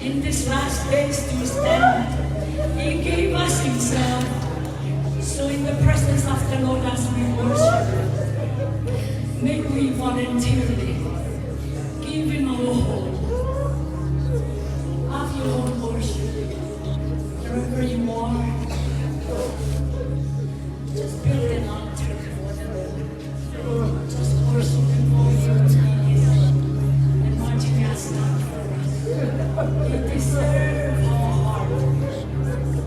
in these last days to stand. He gave us Himself. So in the presence of the Lord as we worship, may we voluntarily give Him our whole. Have your own worship. Wherever you are, just build an altar for the Lord. Just worship Him for your needs and what He has done for us. He deserves our heart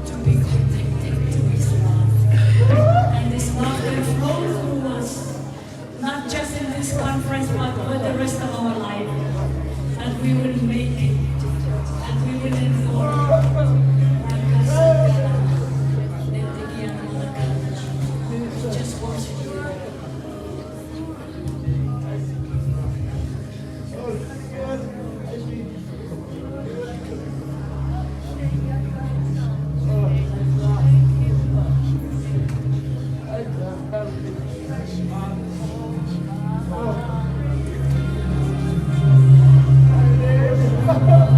to be connected to His love. And His love will flow through us, not just in this conference, but for the rest of our life. And we will make it, and we will endure. Just worship you. Oh.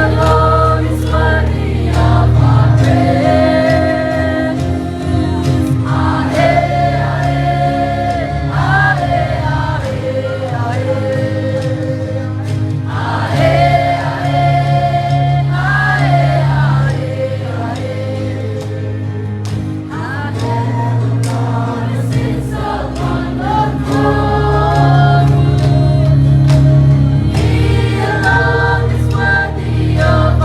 alone is worthy of our praise. Aye, aye, aye, aye, sits upon the throne. He alone is worthy of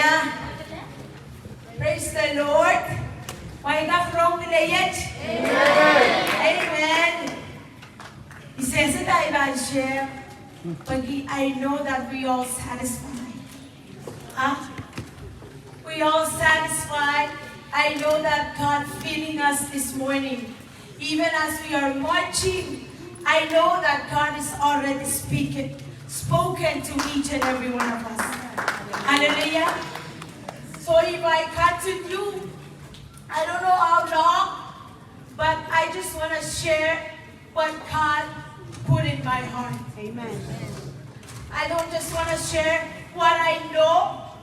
Hallelujah. Praise the Lord. May ka-from pinayet. Amen. Isa-isa tayo ba-share? I know that we all satisfied. We all satisfied. I know that God feeding us this morning. Even as we are marching, I know that God is already spoken to each and every one of us. Hallelujah. So if I continue, I don't know how long, but I just want to share what God put in my heart. Amen. I don't just want to share what I know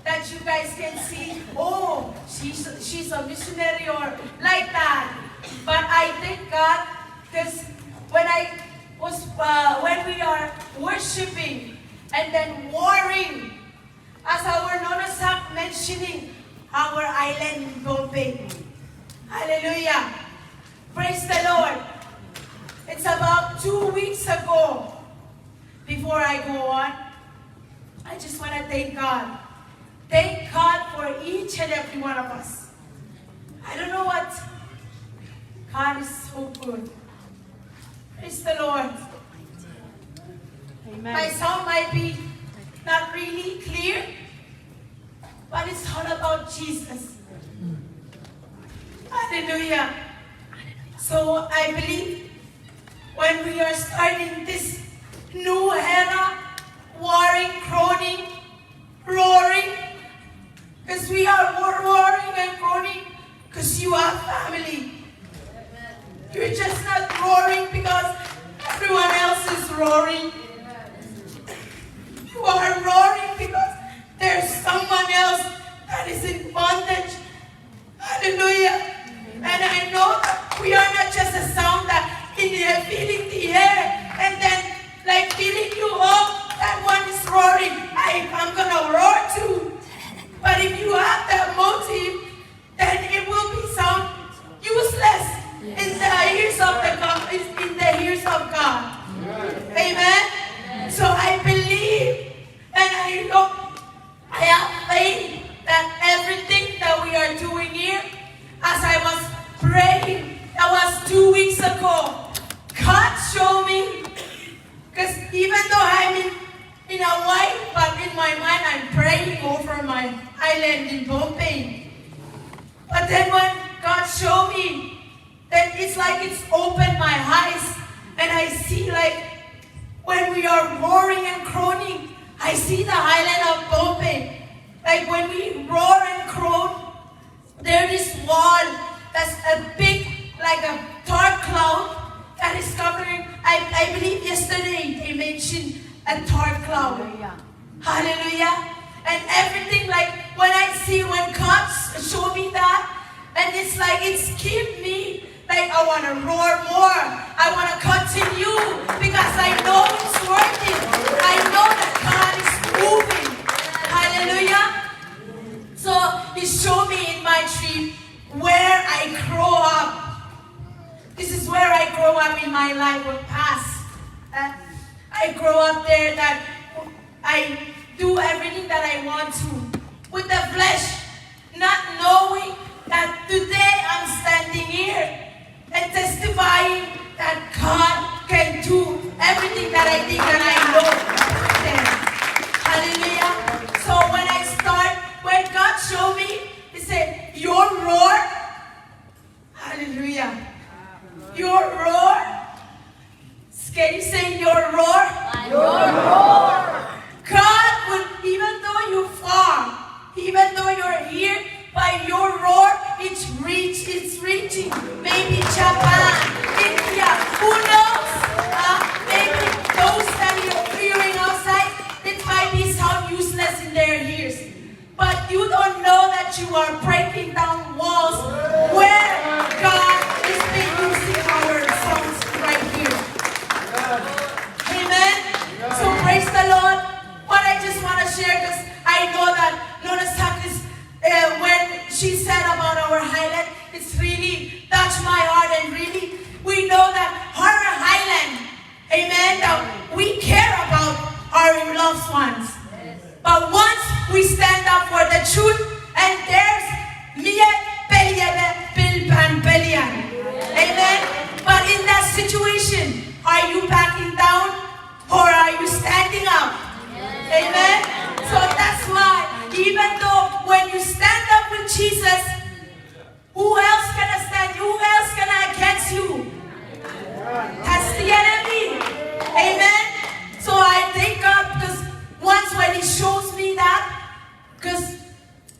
that you guys can see. Oh, she's a missionary or like that. But I thank God because when we are worshiping and then warring, as our Nona Sak mentioning our island in Bombay. Hallelujah. Praise the Lord. It's about 2 weeks ago. Before I go on, I just want to thank God. Thank God for each and every one of us. I don't know what. God is so good. Praise the Lord. Amen. My sound might be not really clear, but it's all about Jesus. Hallelujah. So I believe when we are starting this new era, warring, groaning, roaring, because we are roaring and groaning because you are family. You're just not roaring because everyone else is roaring. You are roaring because there's someone else that is in bondage. Hallelujah. And I know that we are not just a sound that in the air, feeling the air, and then like feeling you up, that one is roaring. I'm going to roar too. But if you have that motive, then it will be sound useless in the ears of God. Amen. So I believe and I know I have faith that everything that we are doing here, as I was praying, that was 2 weeks ago, God showed me, because even though I'm in Hawaii, but in my mind I'm praying over my island in Bombay. But then when God showed me, then it's like it's opened my eyes, and I see like when we are roaring and groaning, I see the island of Bombay. Like when we roar and groan, there is wall that's a big, like a dark cloud that is covering. I believe yesterday they mentioned a dark cloud. Hallelujah. And everything, like when God showed me that, and it's like it's keep me, like I want to roar more. I want to continue because I know it's working. I know that God is moving. Hallelujah. So He showed me in my dream where I grow up. This is where I grow up in my life or past. I grow up there that I do everything that I want to with the flesh, not knowing that today I'm standing here and testifying that God can do everything that I think that I know. Hallelujah. So when God showed me, He said, your roar, hallelujah, your roar, can you say your roar? Your roar. God would, even though you're far, even though you're here, by your roar, it's reaching. Maybe Japan, India, who knows? Maybe those that you're hearing outside, it might be sound useless in their ears. But you don't know that you are breaking down walls where God is using our songs right here. Amen. So praise the Lord. What I just want to share, because I know that Nona Sakis, when she said about our highland, it's really touched my heart, and really we know that our highland, amen, that we care about our loved ones. But once we stand up for the truth, and there's amen. But in that situation, are you backing down or are you standing up? Amen. So that's why, even though when you stand up with Jesus, who else can stand? Who else can against you? That's the enemy. Amen. So I thank God, because once when He shows me that, because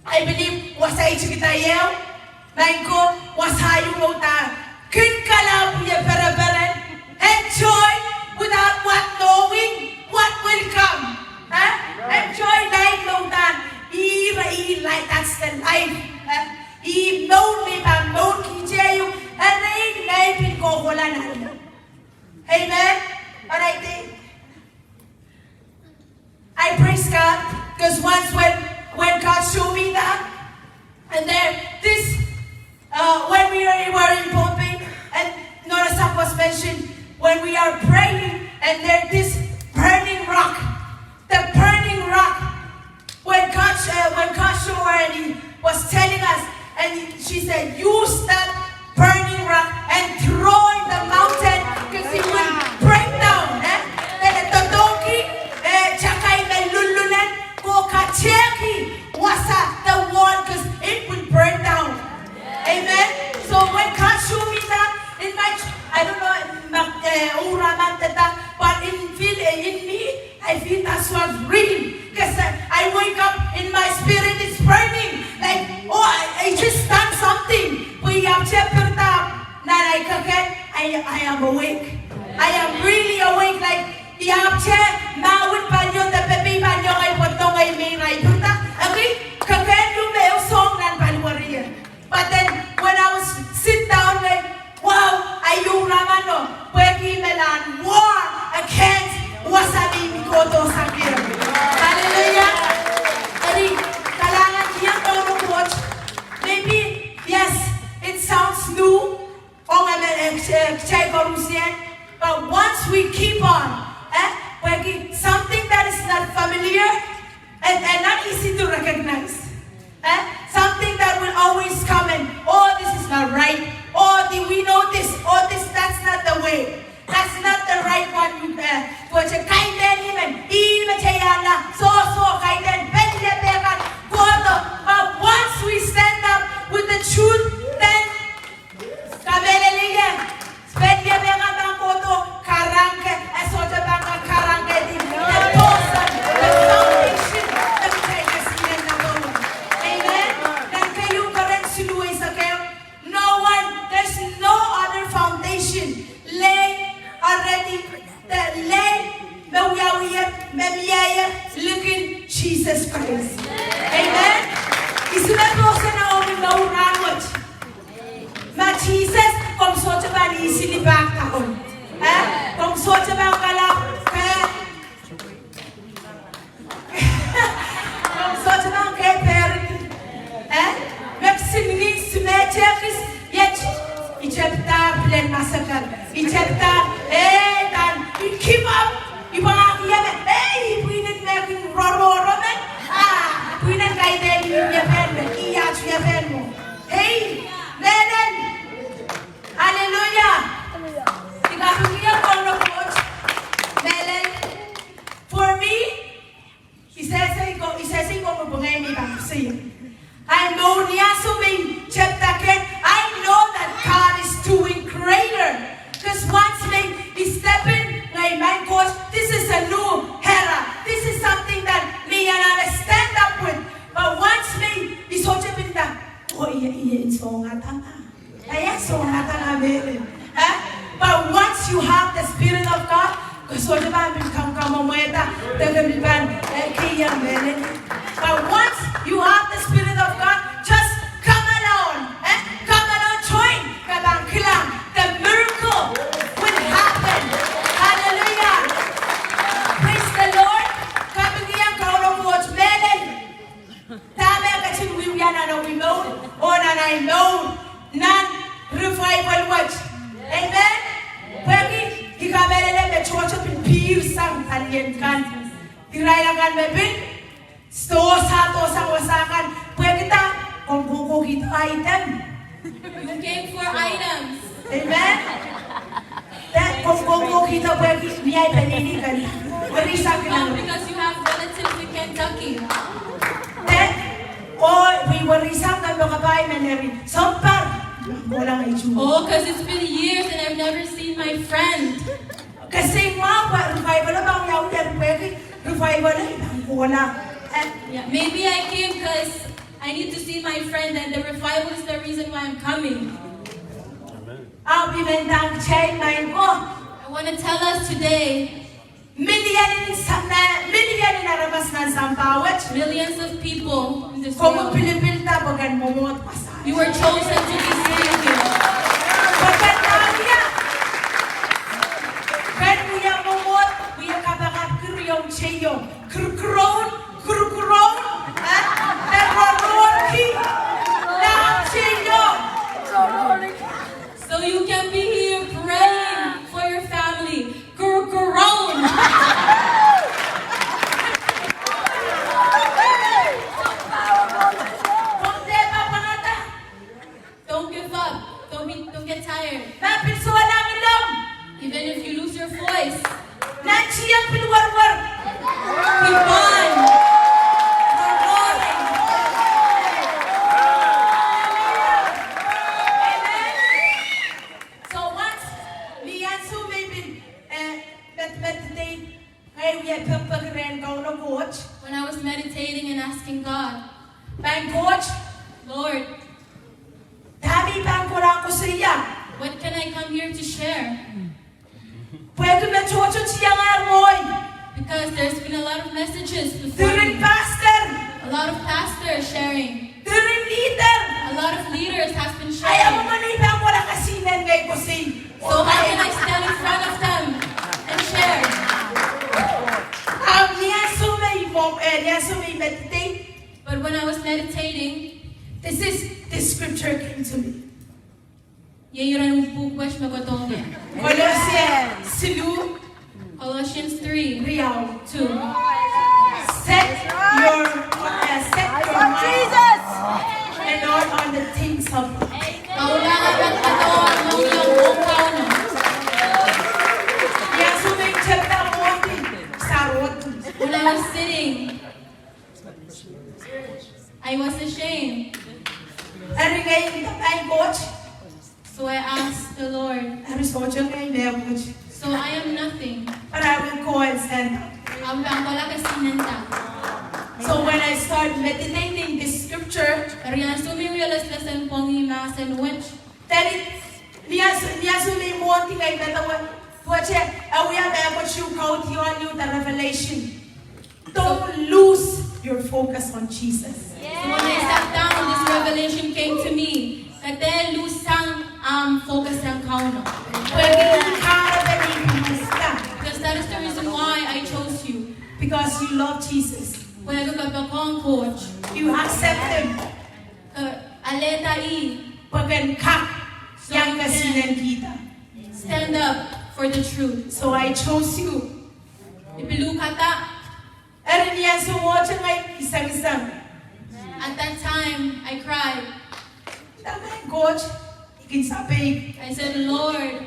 I believe was I chikitayaw, mango was hayu mota, kinkala buya parabaran, enjoy without what knowing what will come. Enjoy life mota, like that's the life. Amen. But I praise God, because once when God showed me that, and then this when we were in Pompey, and Norasak was mentioned, when we are praying, and there's this burning rock, the burning rock. When God showed her, and He was telling us, and she said, use that burning rock and throw in the mountain, because it will break down. The wall, because it will burn down. Amen. So when God showed me that, in my, I don't know, but in me, I feel that's what's real. Because I wake up in my spirit, it's burning. Like, oh, I just done something. I am awake. I am really awake. Like, but then when I was sit down, like, wow, ayung ramano, pwede melan war against wasabi mikoto sakir. Hallelujah. Jadi, kalangan dia kalau watch, maybe yes, it sounds new, but once we keep on, something that is not familiar and not easy to recognize. Something that will always come in. Oh, this is not right. Oh, we know this. Oh, that's not the way. That's not the right one. But once we stand up with the truth, then looking Jesus Christ. Amen. Ma Jesus, kom socha ba ni silibak tahon. Kom socha ba kala kom socha ba kay parent. Vaccine symmetrics yet ichapta plan massacre. Ichapta dan keep up. Ibang yaman puinin making roromen. Puinin kay den ya pen iya ya pen mo. Hey, Lenen. Hallelujah. For me, he says I know I know that God is doing greater. Because once he step in, my coach, this is a new era. This is something that me and I stand up with. But once he saw that, oh yeah, so but once you have the Spirit of God, but once you have the Spirit of God, just come along, join. The miracle will happen. Hallelujah. Praise the Lord. I know none revival watch. Amen. Pagi ikabelele be church in peer sang alien kan. Dirailangan bebin Sa wasakan. Pwede kita, kung kuko kita item. You came for items. Amen? Kung kuko kita pwede, niyay paninigan. Marisa You ka come because you have relatives in Kentucky. We were isang kapay maneri. Sampar. Walang iju. Oh, because it's been years and I've never seen my friend. Kasi revival na bang yaw yan pwede. Revival na ibang wala. Yeah, maybe I came because I need to see my friend and the revival is the reason why I'm coming. Binentang chain mind ko. I want to tell us today, Millions of people in this Kung world, pilipilta, bagan momot pasay. you were chosen to be saved here. Bagan tawya. Ben kuya momot, kuya kabakap kuryong cheyong. Kurkuron. Terororki. Na cheyong. So you can be here praying for your family. Kurukuron. Don't give up. Don't get tired. Even if you lose your voice, keep on. So once Liansu maybe meditate, we had coach. When I was meditating and asking God, Bang coach, Lord, dami bang ko sa iya. what can I come here to share? Pwede na chocho siya nga moy. Because there's been a lot of messages before During me. pastor, A lot of pastors sharing. during leader. A lot of leaders has been Ayaw mo sharing. man ibang wala kasinan ngay ko sing. So how can I stand in front of them and share? Liansu may meditate. But when I was meditating, This scripture came to me. Colossians 3, Riyaw. 2. Set your mind and not on the things of Liansu may chapter 1 sarot. When I was sitting, I was ashamed. Ano ngayon tayo coach? So I asked the Lord, Ano sojo ngayon na coach? so I am nothing. But I will go and stand up. So when I start meditating this scripture, that Liansu may more thing I better watch it. And we have ever you go to you the revelation. Don't lose your focus on Jesus. So when I sat down, this revelation came to me. Kate lusang focus ang kauno. Because that is the reason why I chose you. Because you love Jesus. Pwede ka ba kong coach? You accept Him. Aleta Pagan ka. Yang kasinan kita. stand up for the truth. So I chose you. Ipilu kata. And Liansu watch ngay isang-isang. At that time, I cried. Coach, ikin sabi. I said, Lord,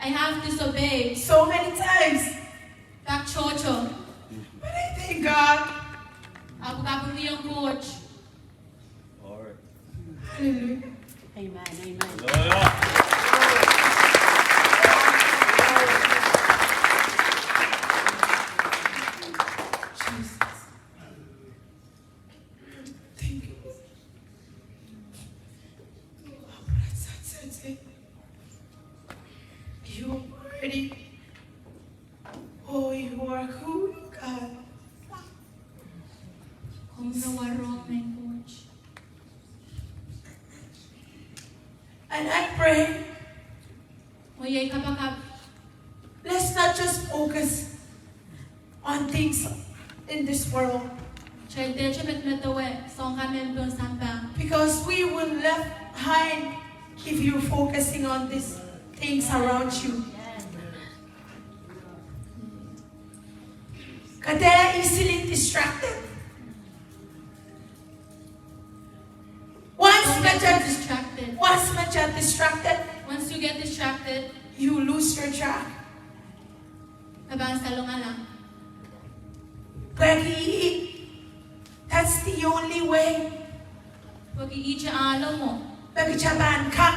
I have disobeyed. So many times. Kak chocho. But I thank God. Ako kapag niyang coach. Hallelujah. Amen. Amen. Jesus. Thank you. You are worthy. Oh, you are good, God. Kung nawarong na yung coach. And I pray, Oyay kapakap. let's not just focus on things in this world. Chayte chapet metawe. Song kamen doon samba. Because we will left behind if you're focusing on these things around you. Kaya easily distracted. distracted, Once you get distracted, you lose your track. nabang sa lunga lang. That's the only way. Wag iitsa alaw mo. Pagchaban kak,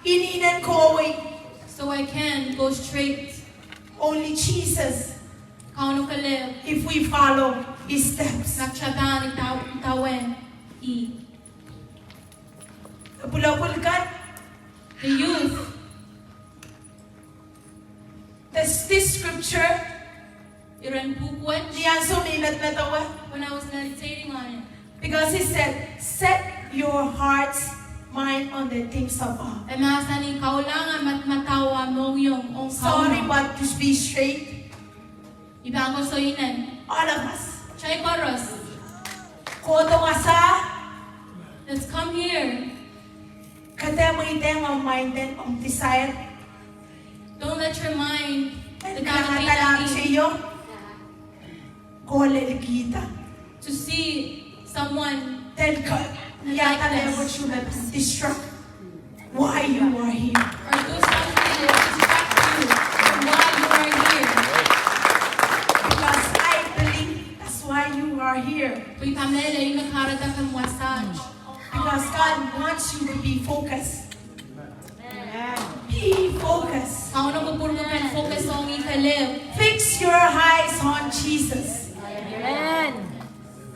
ininan ko So I can go straight. only Jesus. Kauno ka live. If we follow His steps. Nakchaban itawen. Pulapulkan, The youth. there's this scripture. Iran bukwet. Niyan sumilat na tawa. When I was meditating on it. Because He said, set your heart's mind on the things above. Ay masa ni kaulangan matawa mong yung ong Sorry, kauno. but to be straight, Ibang ko so inan. all of us. Chay koros. Koto nga sa, Let's come here. kata mo iteng ang mind and ang desire. Don't let your mind Nagkakatalang sa iyo. Kolel kita. to see someone Then, yata na what you have distract. Why you are here. or do something that will distract you from why you are here. Because I believe that's why you are here. Kung kamele yung nakarata kang massage. Because God wants you to be focused. Be focused. Kauno ko puro kan focus on ikalive. Fix your eyes on Jesus. Amen.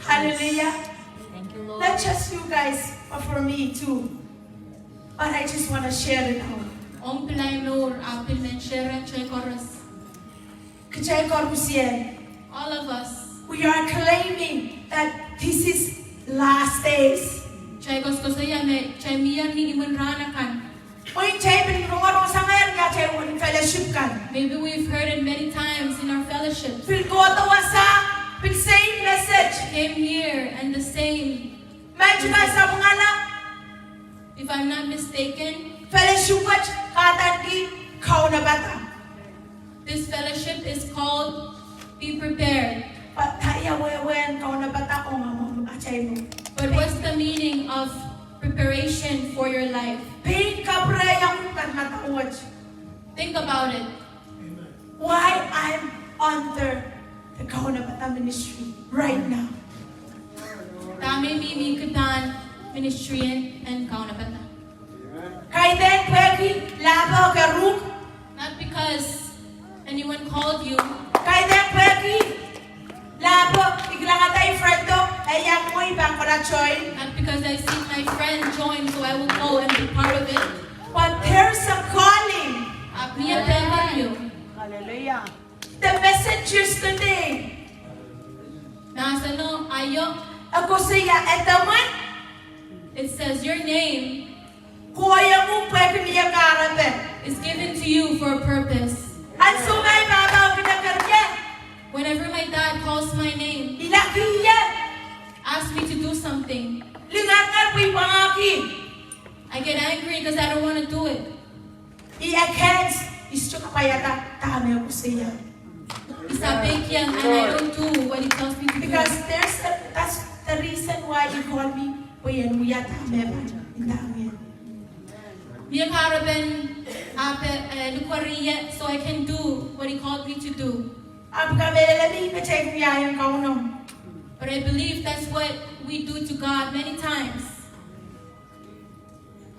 Hallelujah. Thank you, Lord. Not just you guys, but for me too. But I just want to share it out. Om pilay lor apil men share chay koros. Kachay Corbusier, All of us. we are claiming that this is last days. Chay kos ko saya me chay miyan ni imunrana kan. When chay pinungarong sa ngayon nga chay un fellowship kan. Maybe we've heard it many times in our fellowships. Pilgoto wa sa same message. Came here and the same. Medyo na sa mga na If I'm not mistaken, fellowship watch katandi kau na bata. this fellowship is called Be Prepared. Pataya wewen kau na bata ko nga mo chay mo. But what's the meaning of preparation for your life? Pain ka pre yung kan matawad. Think about it. Why I'm under the Kauna Bata ministry right now. Dami mimi kutan ministry and kaunapata. Kay den pwede labo garuk. Not because anyone called you, Kay den pwede labo iglang atay friend do ayang mo ibang para join. not because I see my friend join, so I will go and be part of it. But there's a calling. Apniya you. Hallelujah. The messengers today. Nasa no ayo. Ako siya etaman. It says your name Kuya mo pwede niya karape. is given to you for a purpose. At sumay babaw kinakarya. Whenever my dad calls my name, Ilakiya. asks me to do something, Lingangan po'y pangaki. I get angry because I don't want to do it. I-against. Isto kapayata. Tama ako siya. Isabi yan, and I don't do what he tells me to do. Because that's the reason why you call me Puyan Muya Tame ba? Indangin. Miyak haraben lukwariya, so I can do what he called me to do. Ang kamelalabi ka check niya yung kaunom. But I believe that's what we do to God many times.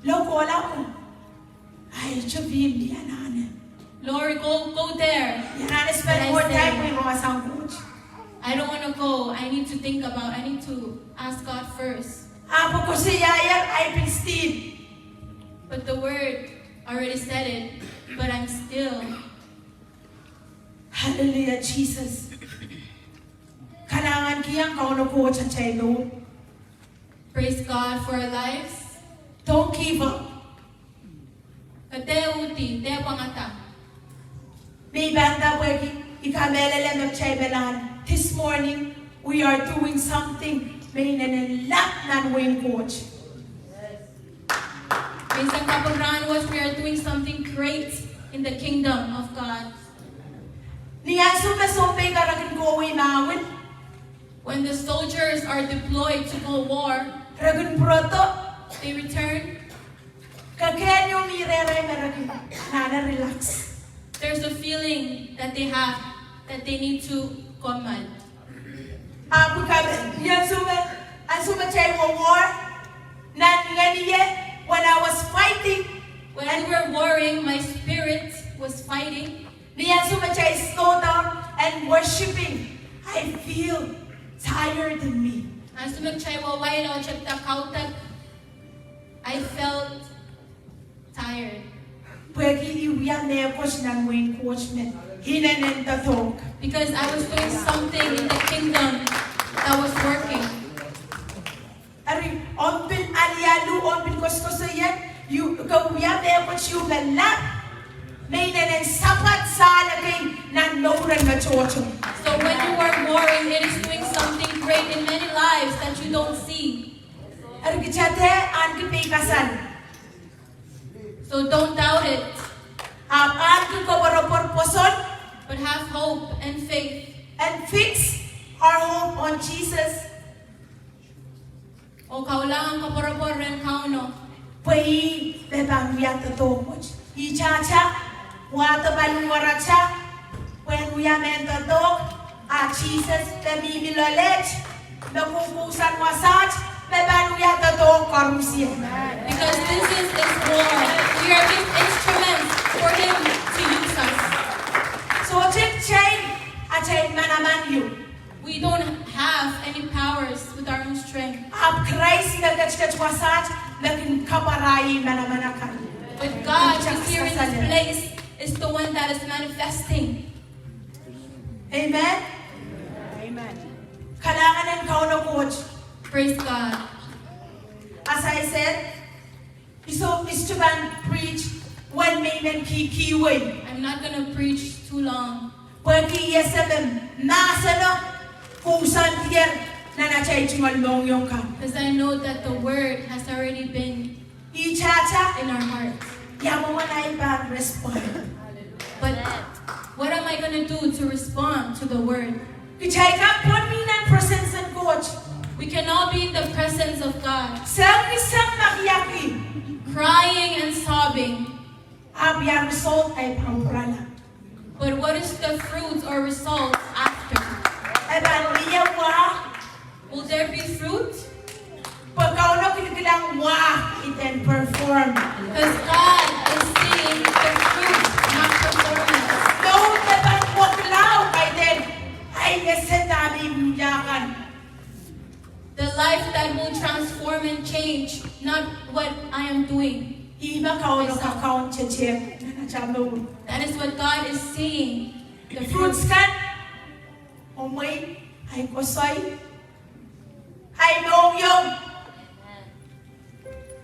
Loko wala mo. Ay, chubim niya nanin. Lord, go there. Yan nanin spend more time with mga sangkuch. I don't want to go. I need to think about, I need to ask God first. Apo ko si Yayan, I've been still. But the word already said it, but I'm still. Hallelujah, Jesus. Kailangan kiyang kauno ko sa chaylo. Praise God for our lives. Don't give up. Kate uti, te pangata. May banda pwede ikamelala ng chaybelan. This morning, we are doing something may nanalak na wing coach. Minsan kapag was we are doing something great in the kingdom of God. Niyan sumasumpe ka rin gawin namin. When the soldiers are deployed to go war, Ragun proto, they return. Kakenyo mirere meraki nana relax. There's a feeling that they have that they need to command. Abu kabe asume chay war nan ngeniye when I was fighting When we were warring, my spirit was fighting. niya asume chay slow down and worshiping. I feel tired in me. Ang sumagchay waway na check ta kautag. I felt tired Pwede iwiya me coach nan wing coach men hinanen tatok. because I was doing something in the kingdom that was working. Ari open alialu open kosko sayen you kawiya me coach you belap. May nanen sapat sa lagay nan nauran na chocho. So when you are warring, it is doing something great in many lives that you don't see. Ari kichate an kipikasan. So don't doubt it, An kikobaropor poson but have hope and faith. and fix our hope on Jesus. O kaulangan kaporapor ren kauno. Pwede bebang wiyata tokoch. Ichacha, wata baluwaracha, when we are meant to talk, Jesus, the Mimilolet, the Kukusan Wasaj, bebang wiyata talk, Karusia. Because this is His war. We are His instruments for Him to use us. So, check chain, a chain manaman you. We don't have any powers with our own strength. Ab Christ, the Gachkach Wasaj, the Kaparai manamanakan. But God, who's here in this place, is the one that is manifesting. Amen? Amen. Kailangan ng kauno coach. Praise God. As I said, so Mr. Van preach when mayben kikiway. I'm not going to preach too long. Pwede yesabem nasano kung saan tiyan na nachay chungalmong yung ka. Because I know that the word has already been Ichacha, in our hearts. yamo man ay bang respond. But what am I going to do to respond to the word? Kichay ka, pon minan presence and coach. We can all be in the presence of God, Sang isang makiyaki. crying and sobbing. Abiyang result ay pangkurala. But what is the fruit or result after? Ay ba, niya wa, Will there be fruit? pagkauno kinikilang wa, it then perform. Because God is seeing the fruit, not performance. No, dapat waklaw kay then ay nasadami buyakan. The life that will transform and change, not what I am doing. Iba kauno ka count cheche na nachamo. That is what God is seeing. The fruits kan, umay, ay kosoy, ay noyong.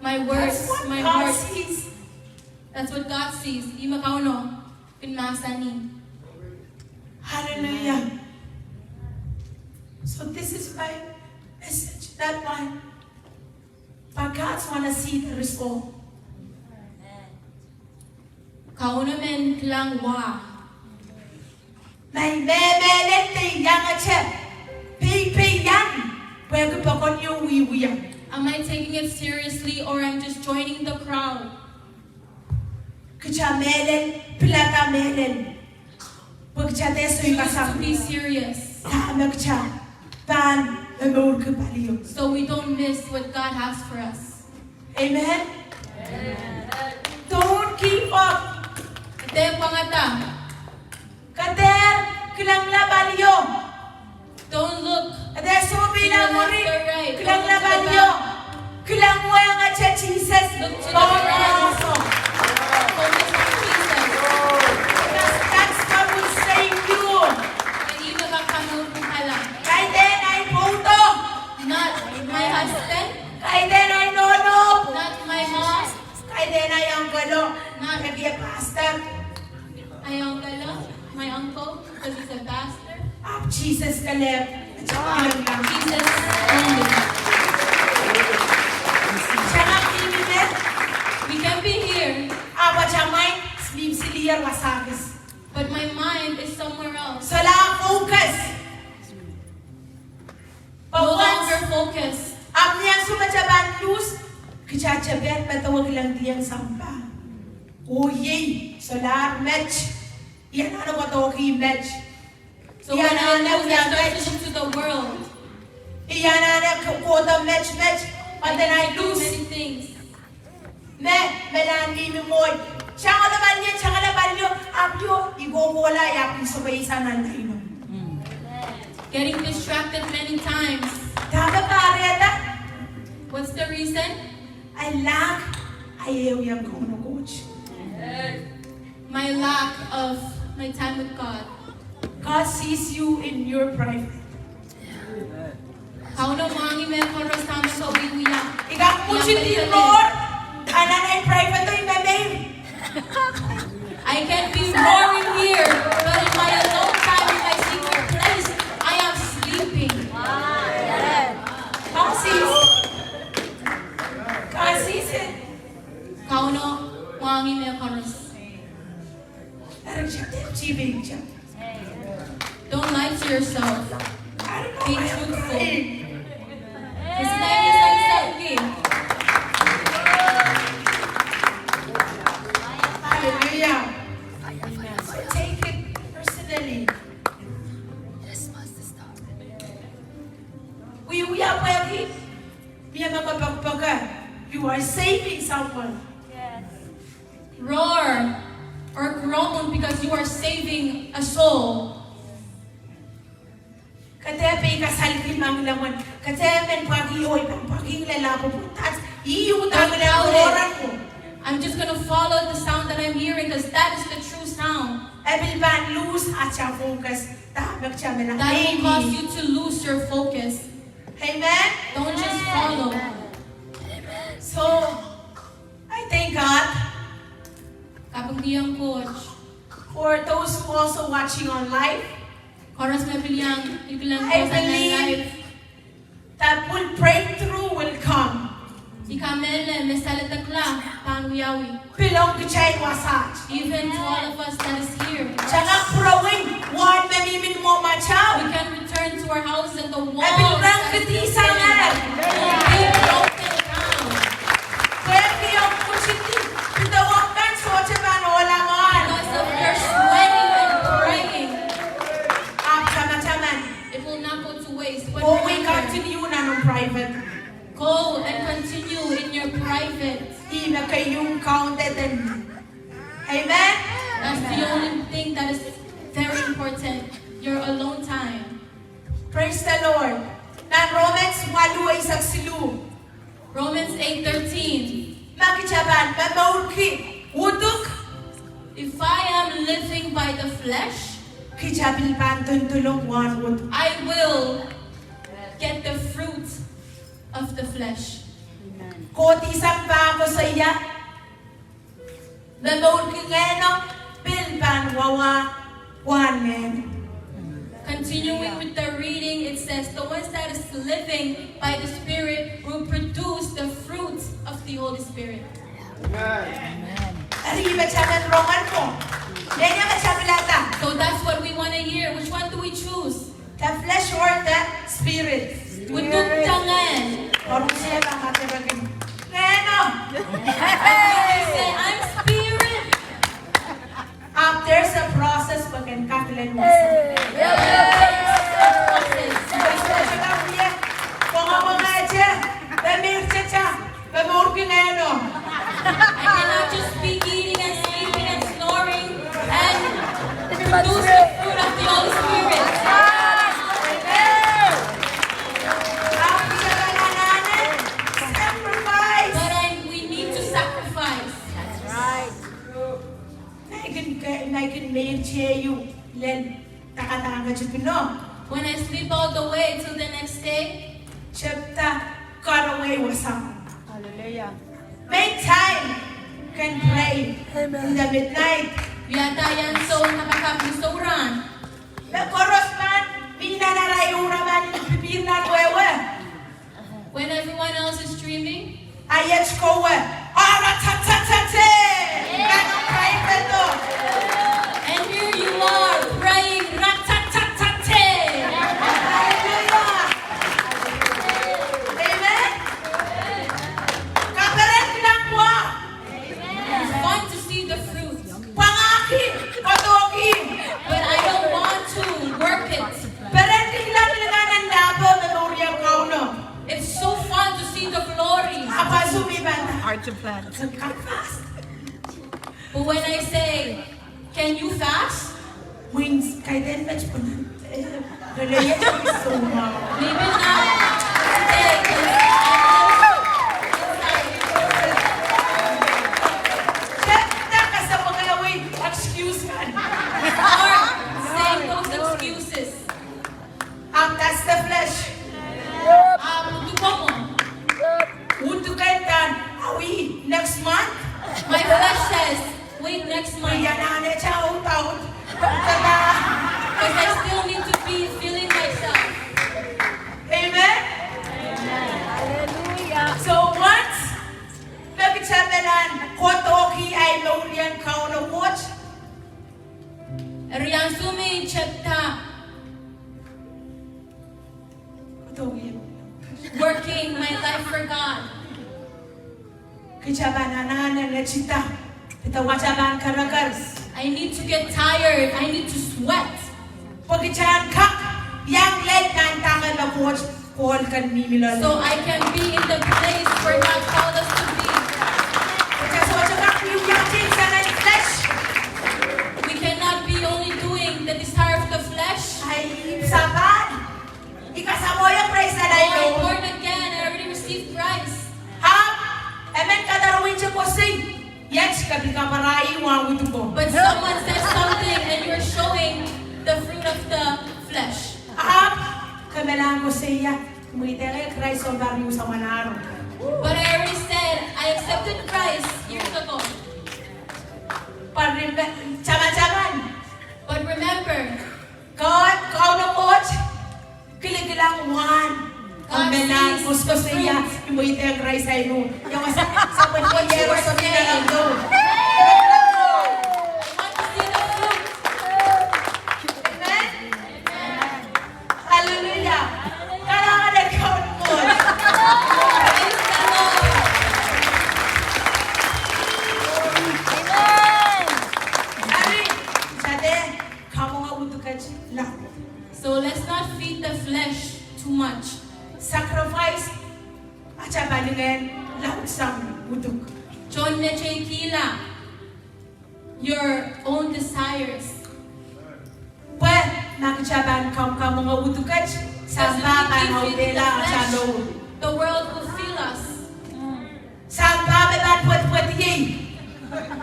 My words, That's what my God heart. sees. That's what God sees. Ima kauno, pinmasani. Hallelujah. So this is my message. That one. But God's want to see the result. Kauno men klang wa. May memelet tay yang achep. Pay yan. Pwede pa kon yung wiwiyan. Am I taking it seriously or I'm just joining the crowd? Kaya melen, pilata melen. Pagkaya teso yung Choose to kasama. be serious Tama kaya. Tan, amor ka paliyo. so we don't miss what God has for us. Amen? Don't give up. Ate pangata, Kater, kilang labaliyo. don't look Ate subi na mo rin. left or right. Kilang Don't look to the labaliyo. back. Kilang mo yung atya Jesus. Look to the Bawang front. aso. Focus on Jesus. Because that's what will save you. Hindi makakamuhala. Kahit din ay puto. Not my husband, Kahit din ay nono. not my mom, Kahit din ay ang galo. Not- Kaya pastor. my uncle, my uncle, because he's a pastor. Jesus ka lep. At saka ilang lang. Jesus only. Siya nga kiminet. We can be here, Aba siya may sleep siliyar wasakis. but my mind is somewhere else. So la focus. No Focus. longer focused. Ang niyang sumadyaban lose. Kaya Chachabet matawag lang diyang sampa. Uy, solar match. Yan ano ba tawag yung match? So when I lose, I start to look to the world. Yan ano quota match. And then I do lose. many things. Melandi mi moy. Tsaka laban nyo. Apyo, igogola, yapin sabay isa nanday mo. Getting distracted many times. Tama ba, Reta? What's the reason? Ayaw yung kono coach. My lack of my time with God. God sees you in your private. Kauno mangi me koros tama so wiya. Ikaw mo si Lord. Anan ay private to yung mail. I can be roaring here, but in my alone time, in my secret place, I am sleeping. God sees it. Kauno mangi me koros. Parang siya, chibig siya. Don't lie to yourself. Be truthful. Kasi tayo niya sa isang game. Hallelujah. So take it personally. Uya pwede. Biya magpapagpaga. You are saving someone. Roar or groan because you are saving a soul. Katepe kasalkin mang laman. Katepe pag-iyoy pag-paging lalabo po. That's iutang na oran mo. I'm just going to follow the sound that I'm hearing because that is the true sound. Ebil ban lose at siya focus. Tabag siya na That will cause you to lose your focus. Amen? Don't just follow. So, I thank God Kapag diyang coach, for those who also watching on live. koros may bilang I ko sa believe life. that breakthrough will come. Ikamele, mesalatakla, pangwiyawi. Pilong kichay wasaj. Even to all of us that is here. Tsaka prawing, one mamimin mo We machaw. can return to our house and the walls Ebil rang that is kitisa nga. be broken down. Pwede yung kuchiti. Pitawakan so chaban wala man. Because of your sweating and praying, Sama-saman. it will not go to waste. But Kung we remember, continue na nung private. go and continue in your private. Ina kayong counted and amen? That's the only thing that is very important. Your alone time. Praise the Lord. Na Romans 8 ay sagsilu. Romans 8:13. Makichaban, mamaulki, uduk, If I am living by the flesh, kichabil pantun tulong one wood. I will get the fruit of the flesh. Koti isang pa ako sa iya. Mamaulki ngeno, pilpan wawa, one man. Continuing with the reading, it says, the ones that is living by the Spirit will produce the fruit of the Holy Spirit. Ari machaban roman mo. Yan machabilata. So that's what we want to hear. Which one do we choose? The flesh or the spirit? Uduk tangan. Parang siya makatibagin. Ngeno! Say, I'm spirit. There's a process pag kakilan mo. I cannot just be eating and sleeping and snoring and produce the fruit of the Holy Spirit. But we need to sacrifice. When I sleep all the way till the next day, Hallelujah. Make time, can pray in the midnight. biyata yan so nakakabisuran. Koros man, binanarayo naman yung pipir na wewe. When everyone else is streaming, Ayat ko we. Aratatate! Ganong private to. and here you are praying ratatatate. Hallelujah! Amen? Kaparan to plant. So you can't fast. But when I say, can you fast? Wings, kay din match po na. Relaya ko gusto mo. Maybe not today, 'cause Siyempre ka sa mga way, excuse ka. or saying those excuses. That's the flesh. Puto mo. Utukan kan, awi, next month. My flesh says, wait next month. Maya na na siya, utaw. Because I still need to be feeling myself. Amen? Hallelujah. So once, nagsasabihan, kotoki ay lorian kao na watch. Riansumi chapta, Kotoki. working my life for God. Kichaban na cita. Ito wachaban karakars. I need to get tired. I need to sweat. Pagkichan kak, yang leg nan tangan na watch, call kan mimilan. So I can be in the place where God called us to be. Kasi wala kang yung yakin sa ng flesh. We cannot be only doing the desire of the flesh. Ay, saban. Ikasamo yung praise na Oh, I'm Lord. born again. I already received Christ. Ha? Amen kadarawin siya po say. Yes, kabi ka marai wang ito po. But someone says something and you're showing the fruit of the flesh. Kailangan ko siya. Kumita kay Christ ang baryo sa manaro. But I already said I accepted Christ years ago. Tsaman-tsaman. But remember, God, kau na coach. Kiligilang one. Ang God melang sees gusto the siya. fruit. Kumita kay Christ ay no. Yung sa pagkayero sa pinalang do. I want to see the fruit. Amen? Hallelujah. Kailangan na ikaw ng coach. Praise the Lord. Sabi, sade, kamu nga utukan lang. So let's not feed the flesh too much. Sacrifice, at siya balingen, lahat sang utuk. John Kila, your own desires. Pwede, nakitsaban kamu nga utukan, samba ka na udela at siya load. The world will feel us. Samba may ban pwede yay.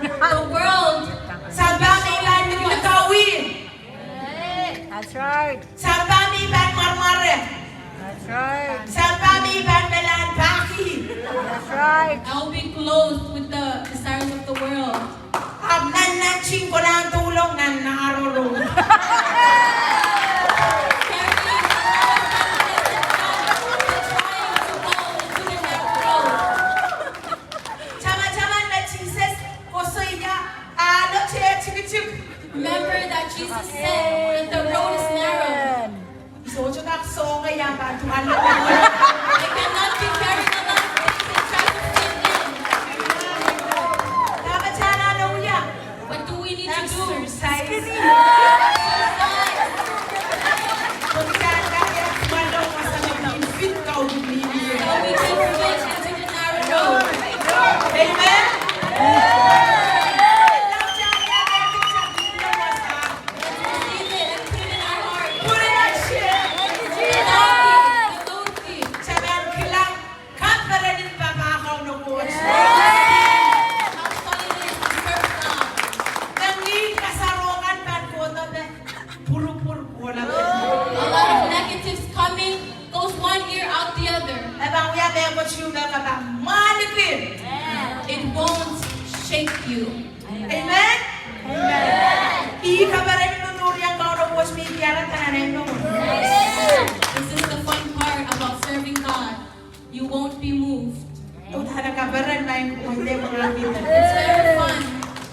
The world, Samba may ban nagkakawin. That's right. Samba may ban marmare. That's right. Samba may ban melan baki. That's right. I will be clothed with the desires of the world. Nan ching ko lang tulong nan naarolo. Carrying all that trying to go into the next road. Chama-chaman na Jesus, kosoy niya, ano siya, chik-chik. Remember that Jesus said that the road is narrow. So, chukak so kaya ba, tuhan na I cannot be carrying a lot of things and try to fit in. Dapat siya na ano niya. What do we need to do? Exercise. Exercise. Kung saan kaya, malaw ka sa maging fit ka o bumili. So we can fit into the narrow road. Amen? Receive it and put it in our heart. Put it on shit. Loki. Sabihan kilang, kaparanin pa makaw na coach. How fun it is to serve God. Nangi kasarongan pan ko to na puro-puro wala. A lot of negatives coming, goes one ear out the other. Abang uya may coach yung nakata, malikin. It won't shake you. Amen? Iyi kabaran yung nuriyang kau na coach may kiyaran tananin mo. This is the fun part about serving God. You won't be moved. Tuta na kabaran na yung hindi mo nakita. It's very fun.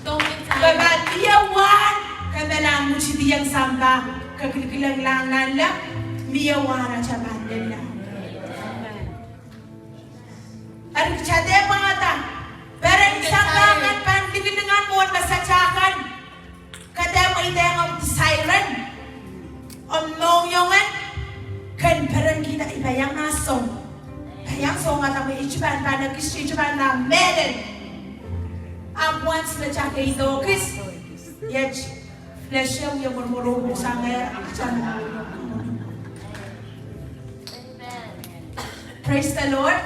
Don't get tired. Bagat iyawan, kadalang mo si diyang samba, kakikilang lang nala, miyawan at sa bandel na. Ang sade pangata, pero isang kangan pandigilingan mo at masatsakan, kada mo itayang ang siren, ang nongyongan, kan parang kita ibayang asong, bayang songa ta me ichiban ba na kishi ichiban na meden. Am once le chake ido kis. Yet flesh ye murmuro sanga achan. Praise the Lord.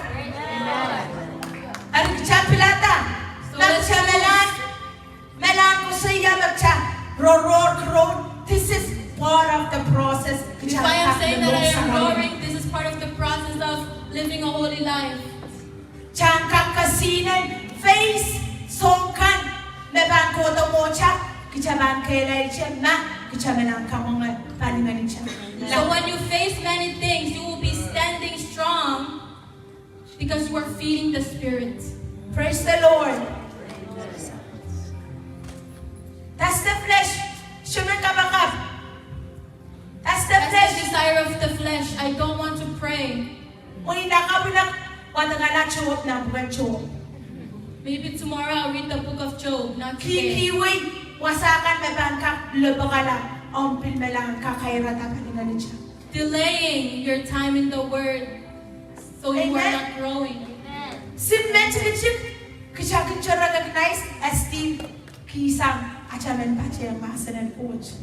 Ano kicha pilata? Nagcha melan ko siya magcha roar. This is part of the process. If I am saying that I am roaring, this is part of the process of living a holy life. Chang kakasinan face songkan meban ko to mocha kicha ban kelay chema kicha melan kamonga palingan siya. So when you face many things, you will be standing strong because you are feeding the Spirit. Praise the Lord. That's the flesh. That's the That's flesh. the desire of the flesh. I don't want to pray. Maybe tomorrow I'll read the book of Job, not today. Delaying your time in the Word so you are not growing. Recognize as the kisang achamen pache master and coach.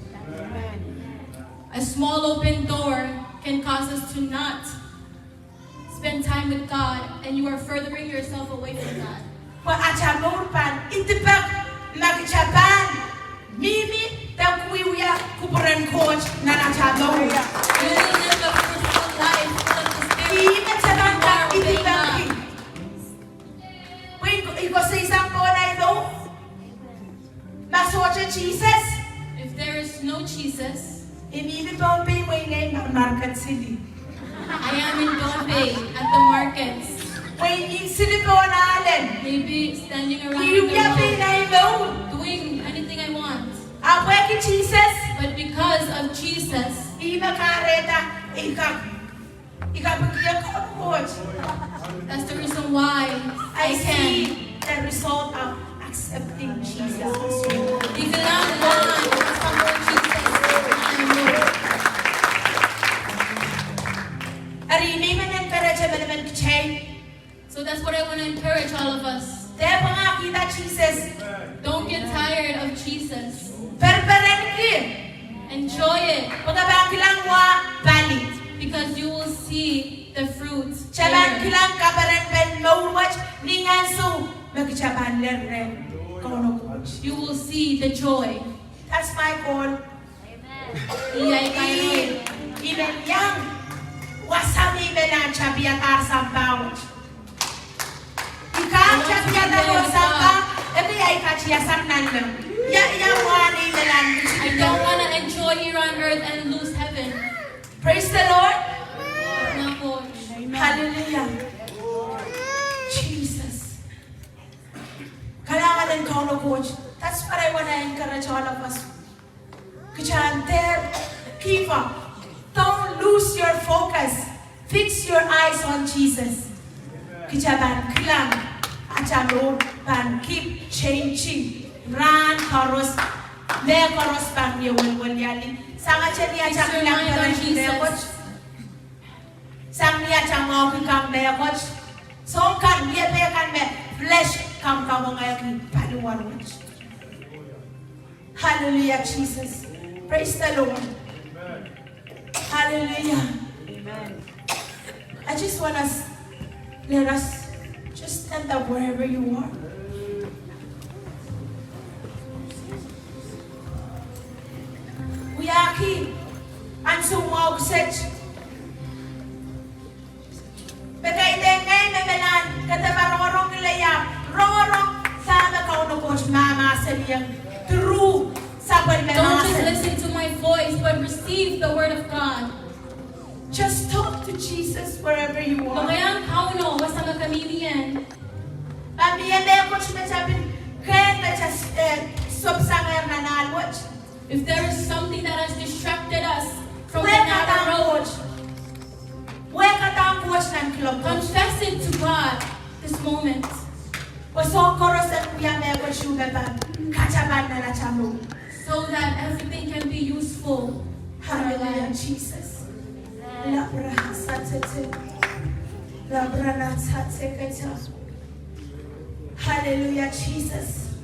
A small open door can cause us to not spend time with God, and you are furthering yourself away from God. For achamurpan itibak magchaban mimi takuya kuburan coach na achamur. You will live a fruitful life full of the Spirit. Even chaban You are obeying itibak. God. Wait, iko sa isang na ito. Masocha Jesus. If there is no Jesus, Imili pa ang pay mo ingay ng market city. I am in Bombay at the markets, Wait, in city po na alin. maybe standing around Iyo the ya mall, pinay mo. doing anything I want. Ako ki Jesus. But because of Jesus, Iba kareta ikapagkiyak ko coach. that's the reason why I I can. see the result of accepting Jesus as Lord. Ikilangan kasama Jesus ang Lord. Arini man ang karaja man naman kichay. So that's what I want to encourage all of us. Dahil pa nga kita Jesus. Don't get tired of Jesus. Perperen ki. Enjoy it Pagkabang kilang wa balik. because you will see the fruits. Chaban there. kilang kabaran ben mawaj ningan su. Magchaban lerren. Kono coach. You will see the joy. That's my goal. Iyay kayo. Even young. Wasami melan chabiatar sampaw. Ika chabiatar sampaw. Ebe ay kachiyasan nanlo. Ya wani melan. I don't want to enjoy here on earth and lose heaven. Praise the Lord. Na po. Hallelujah. Jesus. Kailangan din kono coach. That's what I want to encourage all of us. Kachan there, keep up. Don't lose your focus. Fix your eyes on Jesus. Kichaban klang. Achalo ban keep changing. Ran koros. Le koros ban yewal yali. Sanga cheni achang Fix your lang mind on karan Jesus. coach. Sang niya chang mau kang be coach. So kan dia be kan be flesh kam kamu ngayon paluan coach. Hallelujah, Jesus. Praise the Lord. Hallelujah. Amen. I just want us, let us just stand up wherever you are. We are here. And so mau set. Bagay din ngayon na melan. Kataba rorong nilayap. Rorong sama ka uno coach mama sa niyang true. Sabay Don't just melan. listen to my voice, but receive the word of God. Just talk to Jesus wherever you are. Kaya kauno, basta magkamilian. Pamilya na yung coach na sabi, kaya na just subsangar na nalwat. If there is something that has distracted us from the Where ka narrow tang road, coach? Where ka tang coach ng kilom coach? confess it to God this moment. Pasok koros at kuya may coach yung gaban. Kachaban na chamo. So that everything can be useful for our Hallelujah, lives. Jesus. Labrahasatete. Hallelujah, Jesus.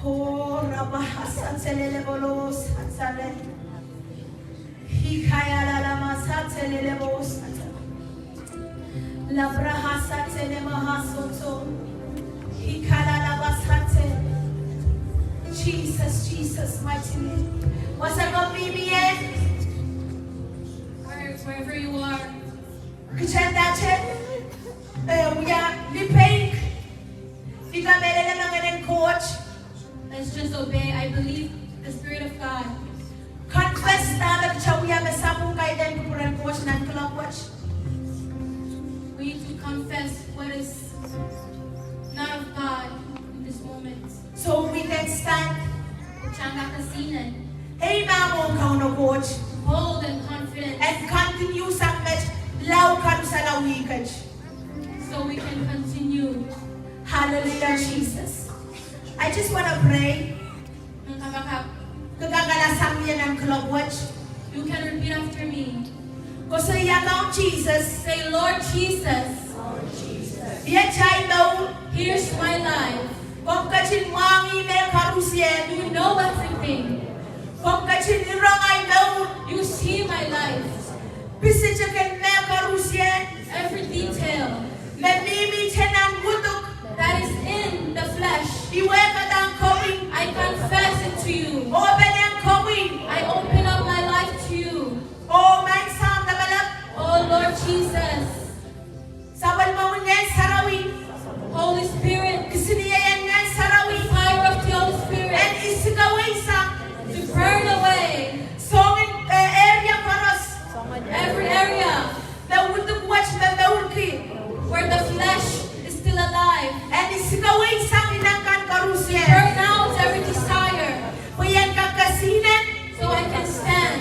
Oh, Jesus, Jesus, mighty name. What's up, BBN? Wherever you are, Coach. let's just obey. I believe the Spirit of God. Confess that we have a sabung kay den kupuran coach nan club watch. We need to confess what is not of God in this moment. So we can stand. Changa kasinan, Hey, ma'am, on coach. bold and confident, And continue sa match. Lao kan sa lawikaj. so we can continue. Hallelujah, Jesus. I just want to pray. Nung kabakap, Kagagalasang yan ng club watch. you can repeat after me. Kasi yakang Jesus. Say, Lord Jesus, Yan chay daw. here's my life. Kung kachin wangi me karusyen. You know everything. Kung kachin irangay daw. You see my life. Bisichakin me karusyen. Every detail Memimi chenan butuk. that is in the flesh, Iwe kadang kawing. I confess it to you. Open ang kawing. I open up my life to you. O man sam na balak. Oh Lord Jesus, Sabal mawin sarawin. Holy Spirit, Kisiniyan nga sarawin. fire of the Holy Spirit, And isigaway sa. to burn away Songin area paras. every area Dawutuk watch na dawulki. where the flesh is still alive. And isigaway sa kinangkan karusyen. Burn out every desire Kuyan kakasinan. so I can stand